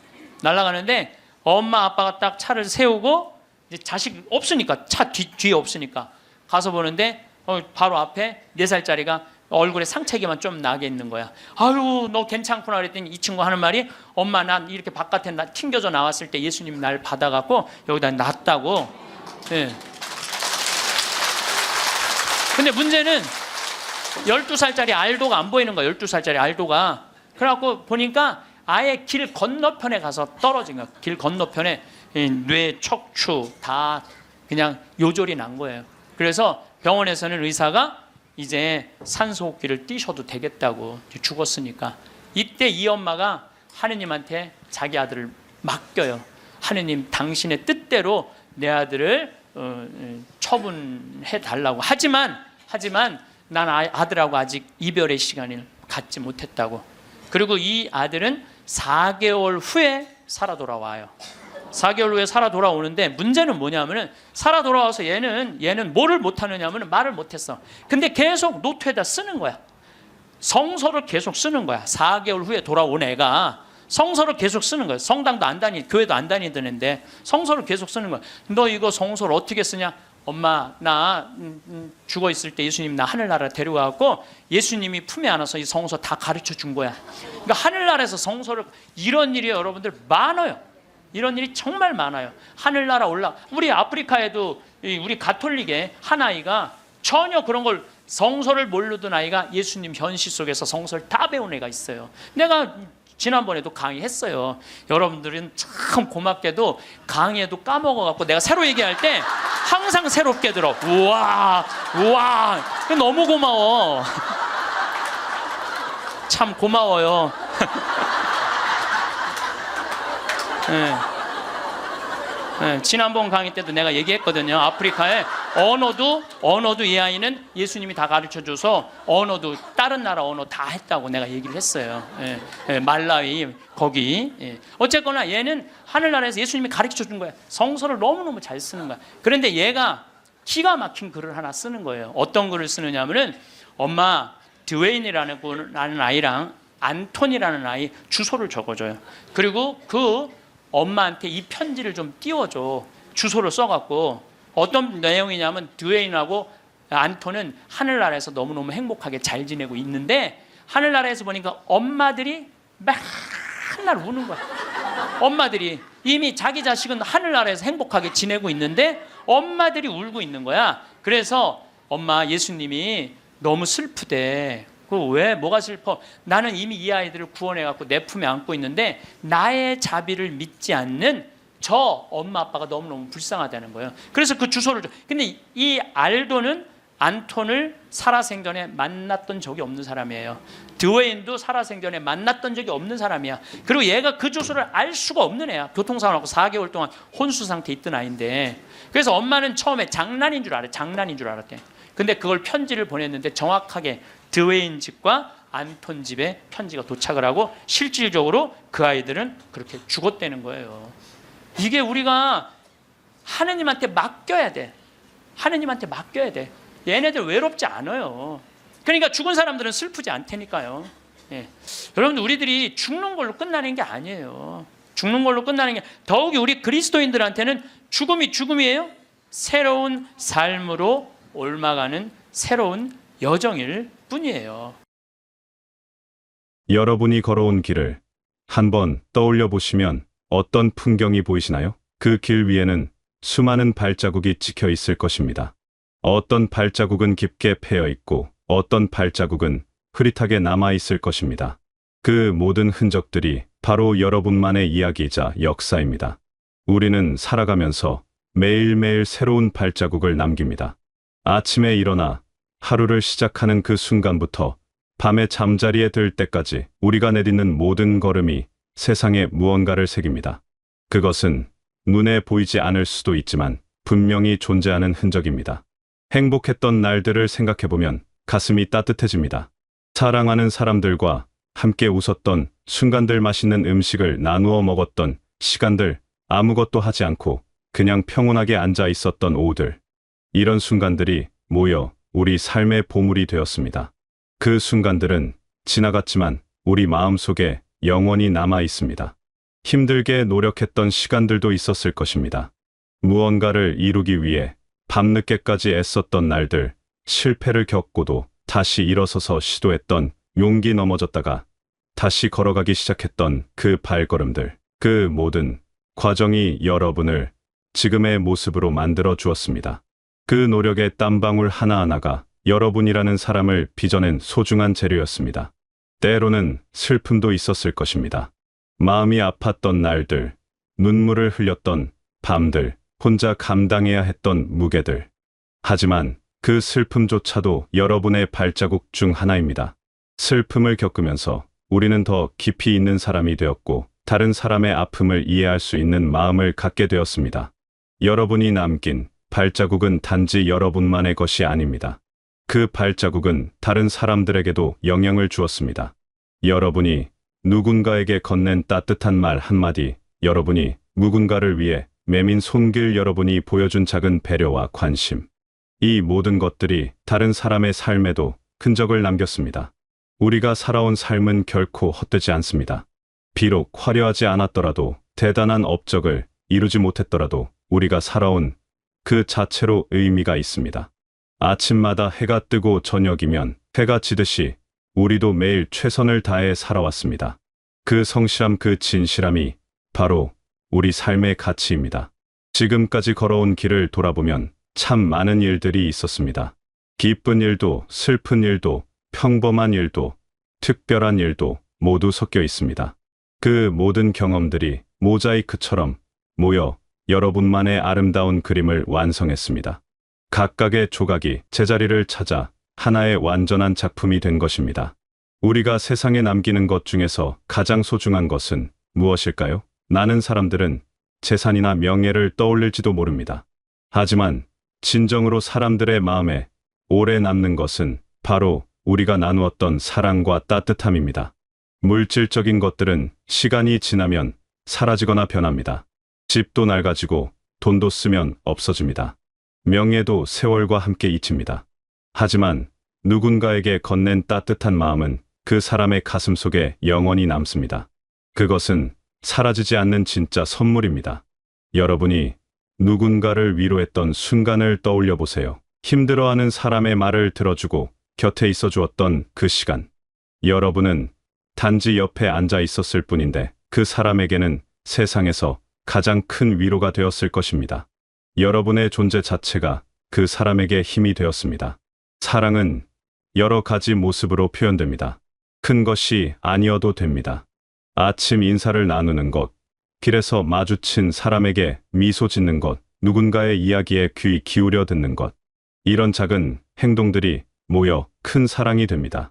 날아가는데 엄마 아빠가 딱 차를 세우고, 이제 자식 없으니까, 차 뒤에 없으니까 가서 보는데 바로 앞에 4살짜리가 얼굴에 상처기만 좀 나게 있는 거야. 아유, 너 괜찮구나 그랬더니 이 친구 하는 말이, 엄마 난 이렇게 바깥에 튕겨져 나왔을 때 예수님이 날 받아갖고 여기다 놨다고. 네. 근데 문제는 12살짜리 알도가 안 보이는 거야. 12살짜리 알도가. 그래갖고 보니까 아예 길 건너편에 가서 떨어진 거야. 길 건너편에 뇌, 척추 다 그냥 요절이 난 거예요. 그래서 병원에서는 의사가 이제 산소호흡기를 띄셔도 되겠다고, 죽었으니까. 이때 이 엄마가 하느님한테 자기 아들을 맡겨요. 하느님, 당신의 뜻대로 내 아들을 처분해 달라고. 하지만 난 아들하고 아직 이별의 시간을 갖지 못했다고. 그리고 이 아들은 4개월 후에 살아 돌아와요. 4개월 후에 살아 돌아오는데 문제는 뭐냐면은, 살아 돌아와서 얘는 뭐를 못하느냐면 말을 못했어. 근데 계속 노트에다 쓰는 거야. 성서를 계속 쓰는 거야. 4개월 후에 돌아온 애가 성서를 계속 쓰는 거야. 성당도 안 교회도 안 다니던 애인데 성서를 계속 쓰는 거야. 너 이거 성서를 어떻게 쓰냐? 엄마, 나 죽어 있을 때 예수님 나 하늘나라 데려가고 예수님이 품에 안아서 이 성서 다 가르쳐 준 거야. 그러니까 하늘나라에서 성서를, 이런 일이 여러분들 많아요. 이런 일이 정말 많아요. 하늘나라 우리 아프리카에도 우리 가톨릭의 한 아이가 전혀 그런 걸, 성서를 모르던 아이가 예수님 현시 속에서 성서를 다 배운 애가 있어요. 내가 지난번에도 강의했어요. 여러분들은 참 고맙게도 강의에도 까먹어갖고 내가 새로 얘기할 때 항상 새롭게 들어. 우와, 너무 고마워. 참 고마워요. 네. 네, 지난번 강의 때도 내가 얘기했거든요. 아프리카에 언어도 이 아이는 예수님이 다 가르쳐줘서 언어도 다른 나라 언어 다 했다고 내가 얘기를 했어요. 예, 예, 말라위 거기. 예. 어쨌거나 얘는 하늘나라에서 예수님이 가르쳐준 거야. 성서를 너무너무 잘 쓰는 거야. 그런데 얘가 기가 막힌 글을 하나 쓰는 거예요. 어떤 글을 쓰느냐면은, 엄마, 드웨인이라는 아이랑 안톤이라는 아이 주소를 적어줘요. 그리고 그 엄마한테 이 편지를 좀 띄워줘. 주소를 써갖고. 어떤 내용이냐면, 드웨인하고 안톤은 하늘나라에서 너무너무 행복하게 잘 지내고 있는데, 하늘나라에서 보니까 엄마들이 맨날 우는 거야. 엄마들이 이미 자기 자식은 하늘나라에서 행복하게 지내고 있는데 엄마들이 울고 있는 거야. 그래서 엄마, 예수님이 너무 슬프대. 왜? 뭐가 슬퍼? 나는 이미 이 아이들을 구원해갖고 내 품에 안고 있는데 나의 자비를 믿지 않는 저 엄마 아빠가 너무너무 불쌍하다는 거예요. 그래서 그 주소를 줘. 근데 이 알도는 안톤을 살아생전에 만났던 적이 없는 사람이에요. 드웨인도 살아생전에 만났던 적이 없는 사람이야. 그리고 얘가 그 주소를 알 수가 없는 애야. 교통사고나고 4개월 동안 혼수 상태에 있던 아이인데, 그래서 엄마는 처음에 장난인 줄 알았대. 근데 그걸 편지를 보냈는데 정확하게 드웨인 집과 안톤 집에 편지가 도착을 하고 실질적으로 그 아이들은 그렇게 죽었다는 거예요. 이게 우리가 하느님한테 맡겨야 돼. 하느님한테 맡겨야 돼. 얘네들 외롭지 않아요. 그러니까 죽은 사람들은 슬프지 않다니까요. 예. 여러분들, 우리들이 죽는 걸로 끝나는 게 아니에요. 죽는 걸로 끝나는 게, 더욱이 우리 그리스도인들한테는 죽음이 죽음이에요. 새로운 삶으로 옮아가는 새로운 여정일 뿐이에요. 여러분이 걸어온 길을 한번 떠올려 보시면 어떤 풍경이 보이시나요? 그 길 위에는 수많은 발자국이 찍혀 있을 것입니다. 어떤 발자국은 깊게 패여 있고 어떤 발자국은 흐릿하게 남아 있을 것입니다. 그 모든 흔적들이 바로 여러분만의 이야기이자 역사입니다. 우리는 살아가면서 매일매일 새로운 발자국을 남깁니다. 아침에 일어나 하루를 시작하는 그 순간부터 밤에 잠자리에 들 때까지 우리가 내딛는 모든 걸음이 세상에 무언가를 새깁니다. 그것은 눈에 보이지 않을 수도 있지만 분명히 존재하는 흔적입니다. 행복했던 날들을 생각해보면 가슴이 따뜻해집니다. 사랑하는 사람들과 함께 웃었던 순간들, 맛있는 음식을 나누어 먹었던 시간들, 아무것도 하지 않고 그냥 평온하게 앉아 있었던 오후들. 이런 순간들이 모여 우리 삶의 보물이 되었습니다. 그 순간들은 지나갔지만 우리 마음속에 영원히 남아 있습니다. 힘들게 노력했던 시간들도 있었을 것입니다. 무언가를 이루기 위해 밤늦게까지 애썼던 날들, 실패를 겪고도 다시 일어서서 시도했던, 용기 넘어졌다가 다시 걸어가기 시작했던 그 발걸음들, 그 모든 과정이 여러분을 지금의 모습으로 만들어 주었습니다. 그 노력의 땀방울 하나하나가 여러분이라는 사람을 빚어낸 소중한 재료였습니다. 때로는 슬픔도 있었을 것입니다. 마음이 아팠던 날들, 눈물을 흘렸던 밤들, 혼자 감당해야 했던 무게들. 하지만 그 슬픔조차도 여러분의 발자국 중 하나입니다. 슬픔을 겪으면서 우리는 더 깊이 있는 사람이 되었고 다른 사람의 아픔을 이해할 수 있는 마음을 갖게 되었습니다. 여러분이 남긴 발자국은 단지 여러분만의 것이 아닙니다. 그 발자국은 다른 사람들에게도 영향을 주었습니다. 여러분이 누군가에게 건넨 따뜻한 말 한마디, 여러분이 누군가를 위해 매민 손길, 여러분이 보여준 작은 배려와 관심. 이 모든 것들이 다른 사람의 삶에도 흔적을 남겼습니다. 우리가 살아온 삶은 결코 헛되지 않습니다. 비록 화려하지 않았더라도 대단한 업적을 이루지 못했더라도 우리가 살아온 그 자체로 의미가 있습니다. 아침마다 해가 뜨고 저녁이면 해가 지듯이 우리도 매일 최선을 다해 살아왔습니다. 그 성실함, 그 진실함이 바로 우리 삶의 가치입니다. 지금까지 걸어온 길을 돌아보면 참 많은 일들이 있었습니다. 기쁜 일도, 슬픈 일도, 평범한 일도, 특별한 일도 모두 섞여 있습니다. 그 모든 경험들이 모자이크처럼 모여 여러분만의 아름다운 그림을 완성했습니다. 각각의 조각이 제자리를 찾아 하나의 완전한 작품이 된 것입니다. 우리가 세상에 남기는 것 중에서 가장 소중한 것은 무엇일까요? 많은 사람들은 재산이나 명예를 떠올릴지도 모릅니다. 하지만 진정으로 사람들의 마음에 오래 남는 것은 바로 우리가 나누었던 사랑과 따뜻함입니다. 물질적인 것들은 시간이 지나면 사라지거나 변합니다. 집도 낡아지고 돈도 쓰면 없어집니다. 명예도 세월과 함께 잊힙니다. 하지만 누군가에게 건넨 따뜻한 마음은 그 사람의 가슴 속에 영원히 남습니다. 그것은 사라지지 않는 진짜 선물입니다. 여러분이 누군가를 위로했던 순간을 떠올려 보세요. 힘들어하는 사람의 말을 들어주고 곁에 있어 주었던 그 시간. 여러분은 단지 옆에 앉아 있었을 뿐인데 그 사람에게는 세상에서 가장 큰 위로가 되었을 것입니다. 여러분의 존재 자체가 그 사람에게 힘이 되었습니다. 사랑은 여러 가지 모습으로 표현됩니다. 큰 것이 아니어도 됩니다. 아침 인사를 나누는 것, 길에서 마주친 사람에게 미소 짓는 것, 누군가의 이야기에 귀 기울여 듣는 것. 이런 작은 행동들이 모여 큰 사랑이 됩니다.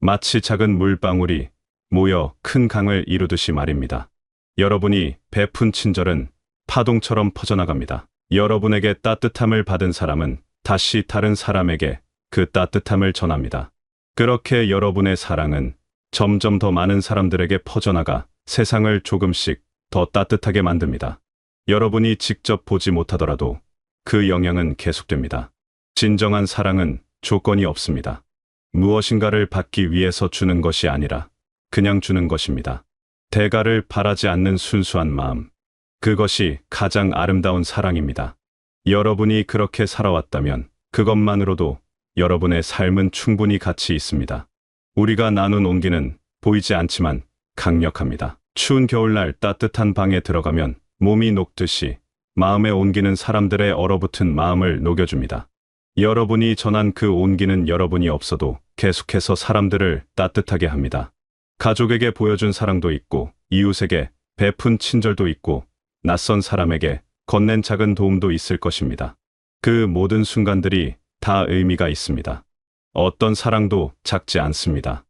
마치 작은 물방울이 모여 큰 강을 이루듯이 말입니다. 여러분이 베푼 친절은 파동처럼 퍼져나갑니다. 여러분에게 따뜻함을 받은 사람은 다시 다른 사람에게 그 따뜻함을 전합니다. 그렇게 여러분의 사랑은 점점 더 많은 사람들에게 퍼져나가 세상을 조금씩 더 따뜻하게 만듭니다. 여러분이 직접 보지 못하더라도 그 영향은 계속됩니다. 진정한 사랑은 조건이 없습니다. 무엇인가를 받기 위해서 주는 것이 아니라 그냥 주는 것입니다. 대가를 바라지 않는 순수한 마음. 그것이 가장 아름다운 사랑입니다. 여러분이 그렇게 살아왔다면 그것만으로도 여러분의 삶은 충분히 가치 있습니다. 우리가 나눈 온기는 보이지 않지만 강력합니다. 추운 겨울날 따뜻한 방에 들어가면 몸이 녹듯이 마음의 온기는 사람들의 얼어붙은 마음을 녹여줍니다. 여러분이 전한 그 온기는 여러분이 없어도 계속해서 사람들을 따뜻하게 합니다. 가족에게 보여준 사랑도 있고, 이웃에게 베푼 친절도 있고, 낯선 사람에게 건넨 작은 도움도 있을 것입니다. 그 모든 순간들이 다 의미가 있습니다. 어떤 사랑도 작지 않습니다.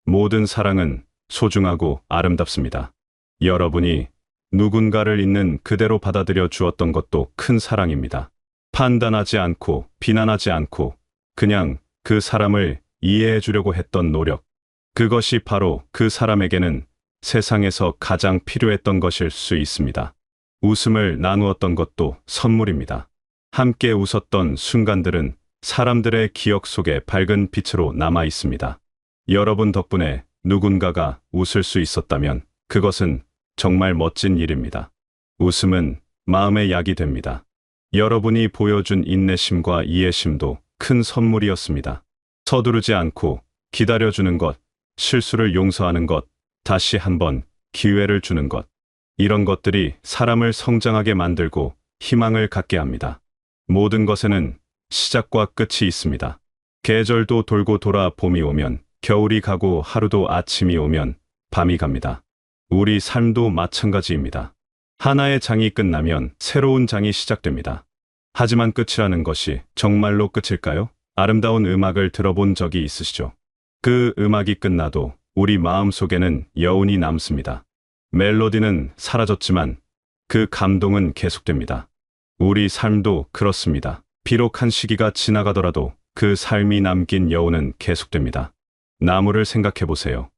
모든 사랑은 소중하고 아름답습니다. 여러분이 누군가를 있는 그대로 받아들여 주었던 것도 큰 사랑입니다. 판단하지 않고 비난하지 않고 그냥 그 사람을 이해해 주려고 했던 노력. 그것이 바로 그 사람에게는 세상에서 가장 필요했던 것일 수 있습니다. 웃음을 나누었던 것도 선물입니다. 함께 웃었던 순간들은 사람들의 기억 속에 밝은 빛으로 남아 있습니다. 여러분 덕분에 누군가가 웃을 수 있었다면 그것은 정말 멋진 일입니다. 웃음은 마음의 약이 됩니다. 여러분이 보여준 인내심과 이해심도 큰 선물이었습니다. 서두르지 않고 기다려주는 것, 실수를 용서하는 것, 다시 한번 기회를 주는 것. 이런 것들이 사람을 성장하게 만들고 희망을 갖게 합니다. 모든 것에는 시작과 끝이 있습니다. 계절도 돌고 돌아 봄이 오면 겨울이 가고 하루도 아침이 오면 밤이 갑니다. 우리 삶도 마찬가지입니다. 하나의 장이 끝나면 새로운 장이 시작됩니다. 하지만 끝이라는 것이 정말로 끝일까요? 아름다운 음악을 들어본 적이 있으시죠? 그 음악이 끝나도 우리 마음 속에는 여운이 남습니다. 멜로디는 사라졌지만 그 감동은 계속됩니다. 우리 삶도 그렇습니다. 비록 한 시기가 지나가더라도 그 삶이 남긴 여운은 계속됩니다. 나무를 생각해 보세요.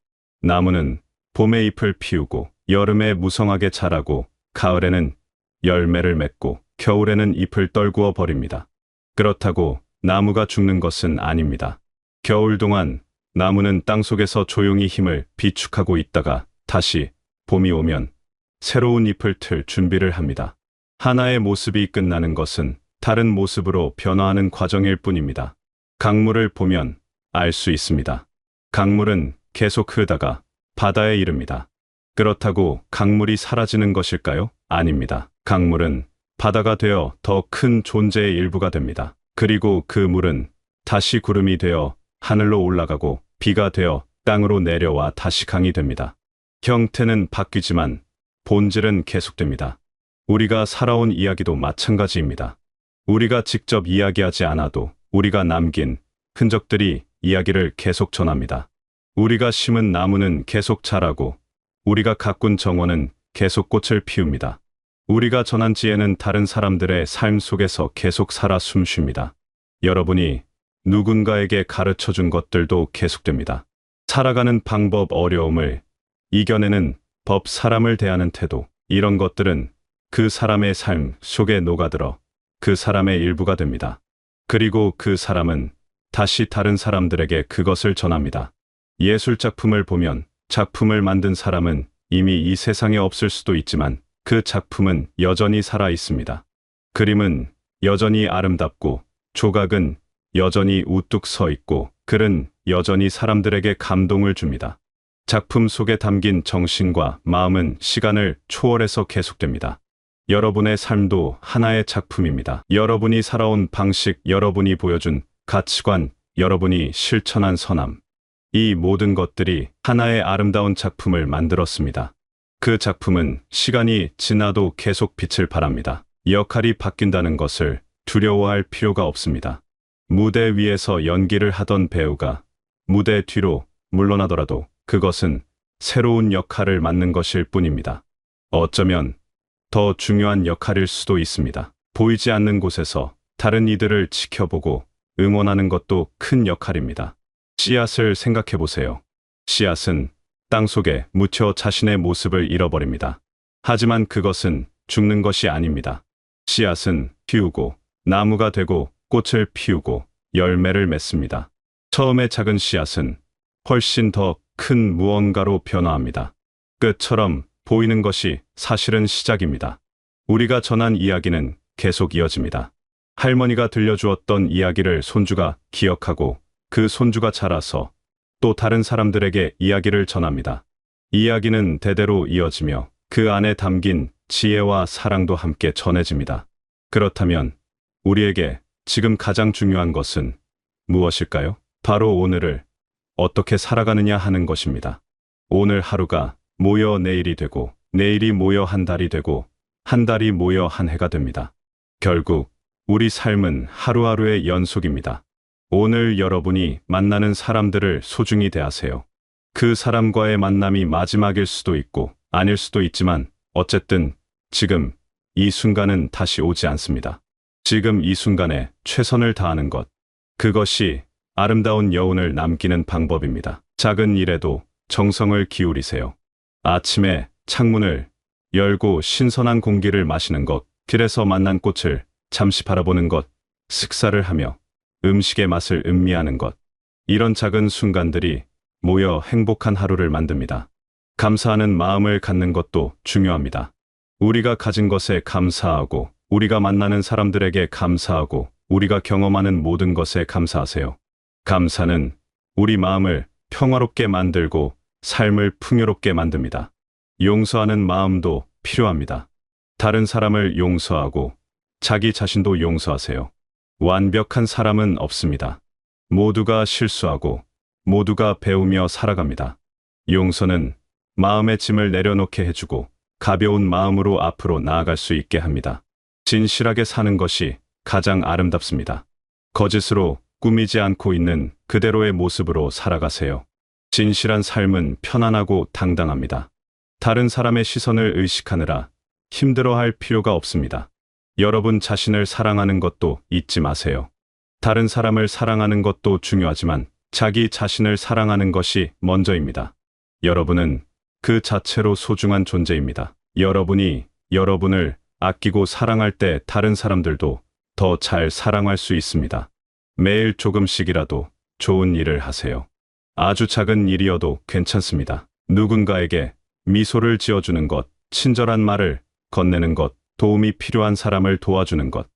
나무는 봄에 잎을 피우고 여름에 무성하게 자라고 가을에는 열매를 맺고 겨울에는 잎을 떨구어 버립니다. 그렇다고 나무가 죽는 것은 아닙니다. 겨울 동안 나무는 땅속에서 조용히 힘을 비축하고 있다가 다시 봄이 오면 새로운 잎을 틀 준비를 합니다. 하나의 모습이 끝나는 것은 다른 모습으로 변화하는 과정일 뿐입니다. 강물을 보면 알 수 있습니다. 강물은 계속 흐르다가 바다에 이릅니다. 그렇다고 강물이 사라지는 것일까요? 아닙니다. 강물은 바다가 되어 더 큰 존재의 일부가 됩니다. 그리고 그 물은 다시 구름이 되어 하늘로 올라가고 비가 되어 땅으로 내려와 다시 강이 됩니다. 형태는 바뀌지만 본질은 계속됩니다. 우리가 살아온 이야기도 마찬가지입니다. 우리가 직접 이야기하지 않아도 우리가 남긴 흔적들이 이야기를 계속 전합니다. 우리가 심은 나무는 계속 자라고 우리가 가꾼 정원은 계속 꽃을 피웁니다. 우리가 전한 지혜는 다른 사람들의 삶 속에서 계속 살아 숨쉽니다. 여러분이 누군가에게 가르쳐 준 것들도 계속됩니다. 살아가는 방법, 어려움을 이겨내는 법, 사람을 대하는 태도, 이런 것들은 그 사람의 삶 속에 녹아들어 그 사람의 일부가 됩니다. 그리고 그 사람은 다시 다른 사람들에게 그것을 전합니다. 예술 작품을 보면 작품을 만든 사람은 이미 이 세상에 없을 수도 있지만 그 작품은 여전히 살아 있습니다. 그림은 여전히 아름답고 조각은 여전히 우뚝 서 있고 글은 여전히 사람들에게 감동을 줍니다. 작품 속에 담긴 정신과 마음은 시간을 초월해서 계속됩니다. 여러분의 삶도 하나의 작품입니다. 여러분이 살아온 방식, 여러분이 보여준 가치관, 여러분이 실천한 선함, 이 모든 것들이 하나의 아름다운 작품을 만들었습니다. 그 작품은 시간이 지나도 계속 빛을 발합니다. 역할이 바뀐다는 것을 두려워할 필요가 없습니다. 무대 위에서 연기를 하던 배우가 무대 뒤로 물러나더라도 그것은 새로운 역할을 맡는 것일 뿐입니다. 어쩌면 더 중요한 역할일 수도 있습니다. 보이지 않는 곳에서 다른 이들을 지켜보고 응원하는 것도 큰 역할입니다. 씨앗을 생각해 보세요. 씨앗은 땅속에 묻혀 자신의 모습을 잃어버립니다. 하지만 그것은 죽는 것이 아닙니다. 씨앗은 피우고 나무가 되고 꽃을 피우고 열매를 맺습니다. 처음에 작은 씨앗은 훨씬 더 큰 무언가로 변화합니다. 끝처럼 보이는 것이 사실은 시작입니다. 우리가 전한 이야기는 계속 이어집니다. 할머니가 들려주었던 이야기를 손주가 기억하고 그 손주가 자라서 또 다른 사람들에게 이야기를 전합니다. 이야기는 대대로 이어지며 그 안에 담긴 지혜와 사랑도 함께 전해집니다. 그렇다면 우리에게 지금 가장 중요한 것은 무엇일까요? 바로 오늘을 어떻게 살아가느냐 하는 것입니다. 오늘 하루가 모여 내일이 되고 내일이 모여 한 달이 되고 한 달이 모여 한 해가 됩니다. 결국 우리 삶은 하루하루의 연속입니다. 오늘 여러분이 만나는 사람들을 소중히 대하세요. 그 사람과의 만남이 마지막일 수도 있고 아닐 수도 있지만 어쨌든 지금 이 순간은 다시 오지 않습니다. 지금 이 순간에 최선을 다하는 것, 그것이 아름다운 여운을 남기는 방법입니다. 작은 일에도 정성을 기울이세요. 아침에 창문을 열고 신선한 공기를 마시는 것, 길에서 만난 꽃을 잠시 바라보는 것, 식사를 하며 음식의 맛을 음미하는 것, 이런 작은 순간들이 모여 행복한 하루를 만듭니다. 감사하는 마음을 갖는 것도 중요합니다. 우리가 가진 것에 감사하고 우리가 만나는 사람들에게 감사하고 우리가 경험하는 모든 것에 감사하세요. 감사는 우리 마음을 평화롭게 만들고 삶을 풍요롭게 만듭니다. 용서하는 마음도 필요합니다. 다른 사람을 용서하고 자기 자신도 용서하세요. 완벽한 사람은 없습니다. 모두가 실수하고 모두가 배우며 살아갑니다. 용서는 마음의 짐을 내려놓게 해주고 가벼운 마음으로 앞으로 나아갈 수 있게 합니다. 진실하게 사는 것이 가장 아름답습니다. 거짓으로 꾸미지 않고 있는 그대로의 모습으로 살아가세요. 진실한 삶은 편안하고 당당합니다. 다른 사람의 시선을 의식하느라 힘들어할 필요가 없습니다. 여러분 자신을 사랑하는 것도 잊지 마세요. 다른 사람을 사랑하는 것도 중요하지만 자기 자신을 사랑하는 것이 먼저입니다. 여러분은 그 자체로 소중한 존재입니다. 여러분이 여러분을 아끼고 사랑할 때 다른 사람들도 더 잘 사랑할 수 있습니다. 매일 조금씩이라도 좋은 일을 하세요. 아주 작은 일이어도 괜찮습니다. 누군가에게 미소를 지어주는 것, 친절한 말을 건네는 것, 도움이 필요한 사람을 도와주는 것.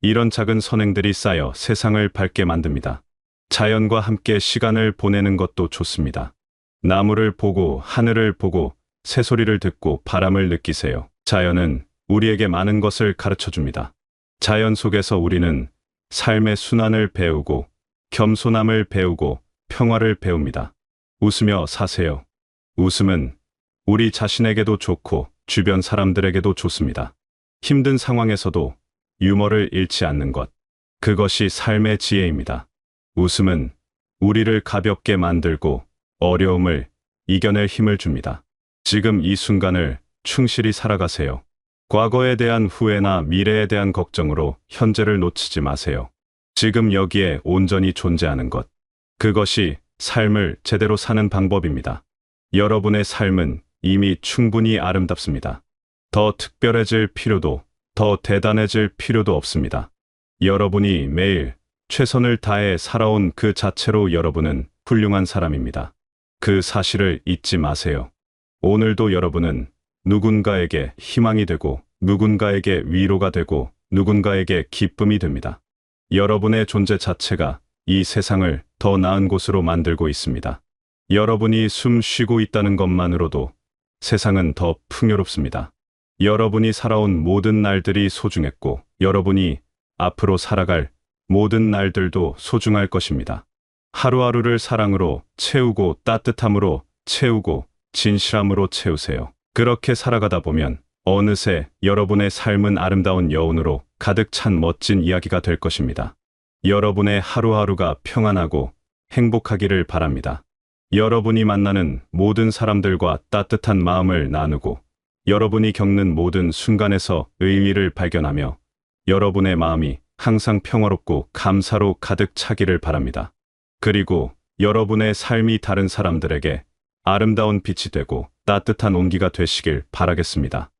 이런 작은 선행들이 쌓여 세상을 밝게 만듭니다. 자연과 함께 시간을 보내는 것도 좋습니다. 나무를 보고 하늘을 보고 새소리를 듣고 바람을 느끼세요. 자연은 우리에게 많은 것을 가르쳐 줍니다. 자연 속에서 우리는 삶의 순환을 배우고 겸손함을 배우고 평화를 배웁니다. 웃으며 사세요. 웃음은 우리 자신에게도 좋고 주변 사람들에게도 좋습니다. 힘든 상황에서도 유머를 잃지 않는 것. 그것이 삶의 지혜입니다. 웃음은 우리를 가볍게 만들고 어려움을 이겨낼 힘을 줍니다. 지금 이 순간을 충실히 살아가세요. 과거에 대한 후회나 미래에 대한 걱정으로 현재를 놓치지 마세요. 지금 여기에 온전히 존재하는 것. 그것이 삶을 제대로 사는 방법입니다. 여러분의 삶은 이미 충분히 아름답습니다. 더 특별해질 필요도, 더 대단해질 필요도 없습니다. 여러분이 매일 최선을 다해 살아온 그 자체로 여러분은 훌륭한 사람입니다. 그 사실을 잊지 마세요. 오늘도 여러분은 누군가에게 희망이 되고, 누군가에게 위로가 되고, 누군가에게 기쁨이 됩니다. 여러분의 존재 자체가 이 세상을 더 나은 곳으로 만들고 있습니다. 여러분이 숨 쉬고 있다는 것만으로도 세상은 더 풍요롭습니다. 여러분이 살아온 모든 날들이 소중했고, 여러분이 앞으로 살아갈 모든 날들도 소중할 것입니다. 하루하루를 사랑으로 채우고 따뜻함으로 채우고 진실함으로 채우세요. 그렇게 살아가다 보면 어느새 여러분의 삶은 아름다운 여운으로 가득 찬 멋진 이야기가 될 것입니다. 여러분의 하루하루가 평안하고 행복하기를 바랍니다. 여러분이 만나는 모든 사람들과 따뜻한 마음을 나누고, 여러분이 겪는 모든 순간에서 의미를 발견하며 여러분의 마음이 항상 평화롭고 감사로 가득 차기를 바랍니다. 그리고 여러분의 삶이 다른 사람들에게 아름다운 빛이 되고 따뜻한 온기가 되시길 바라겠습니다.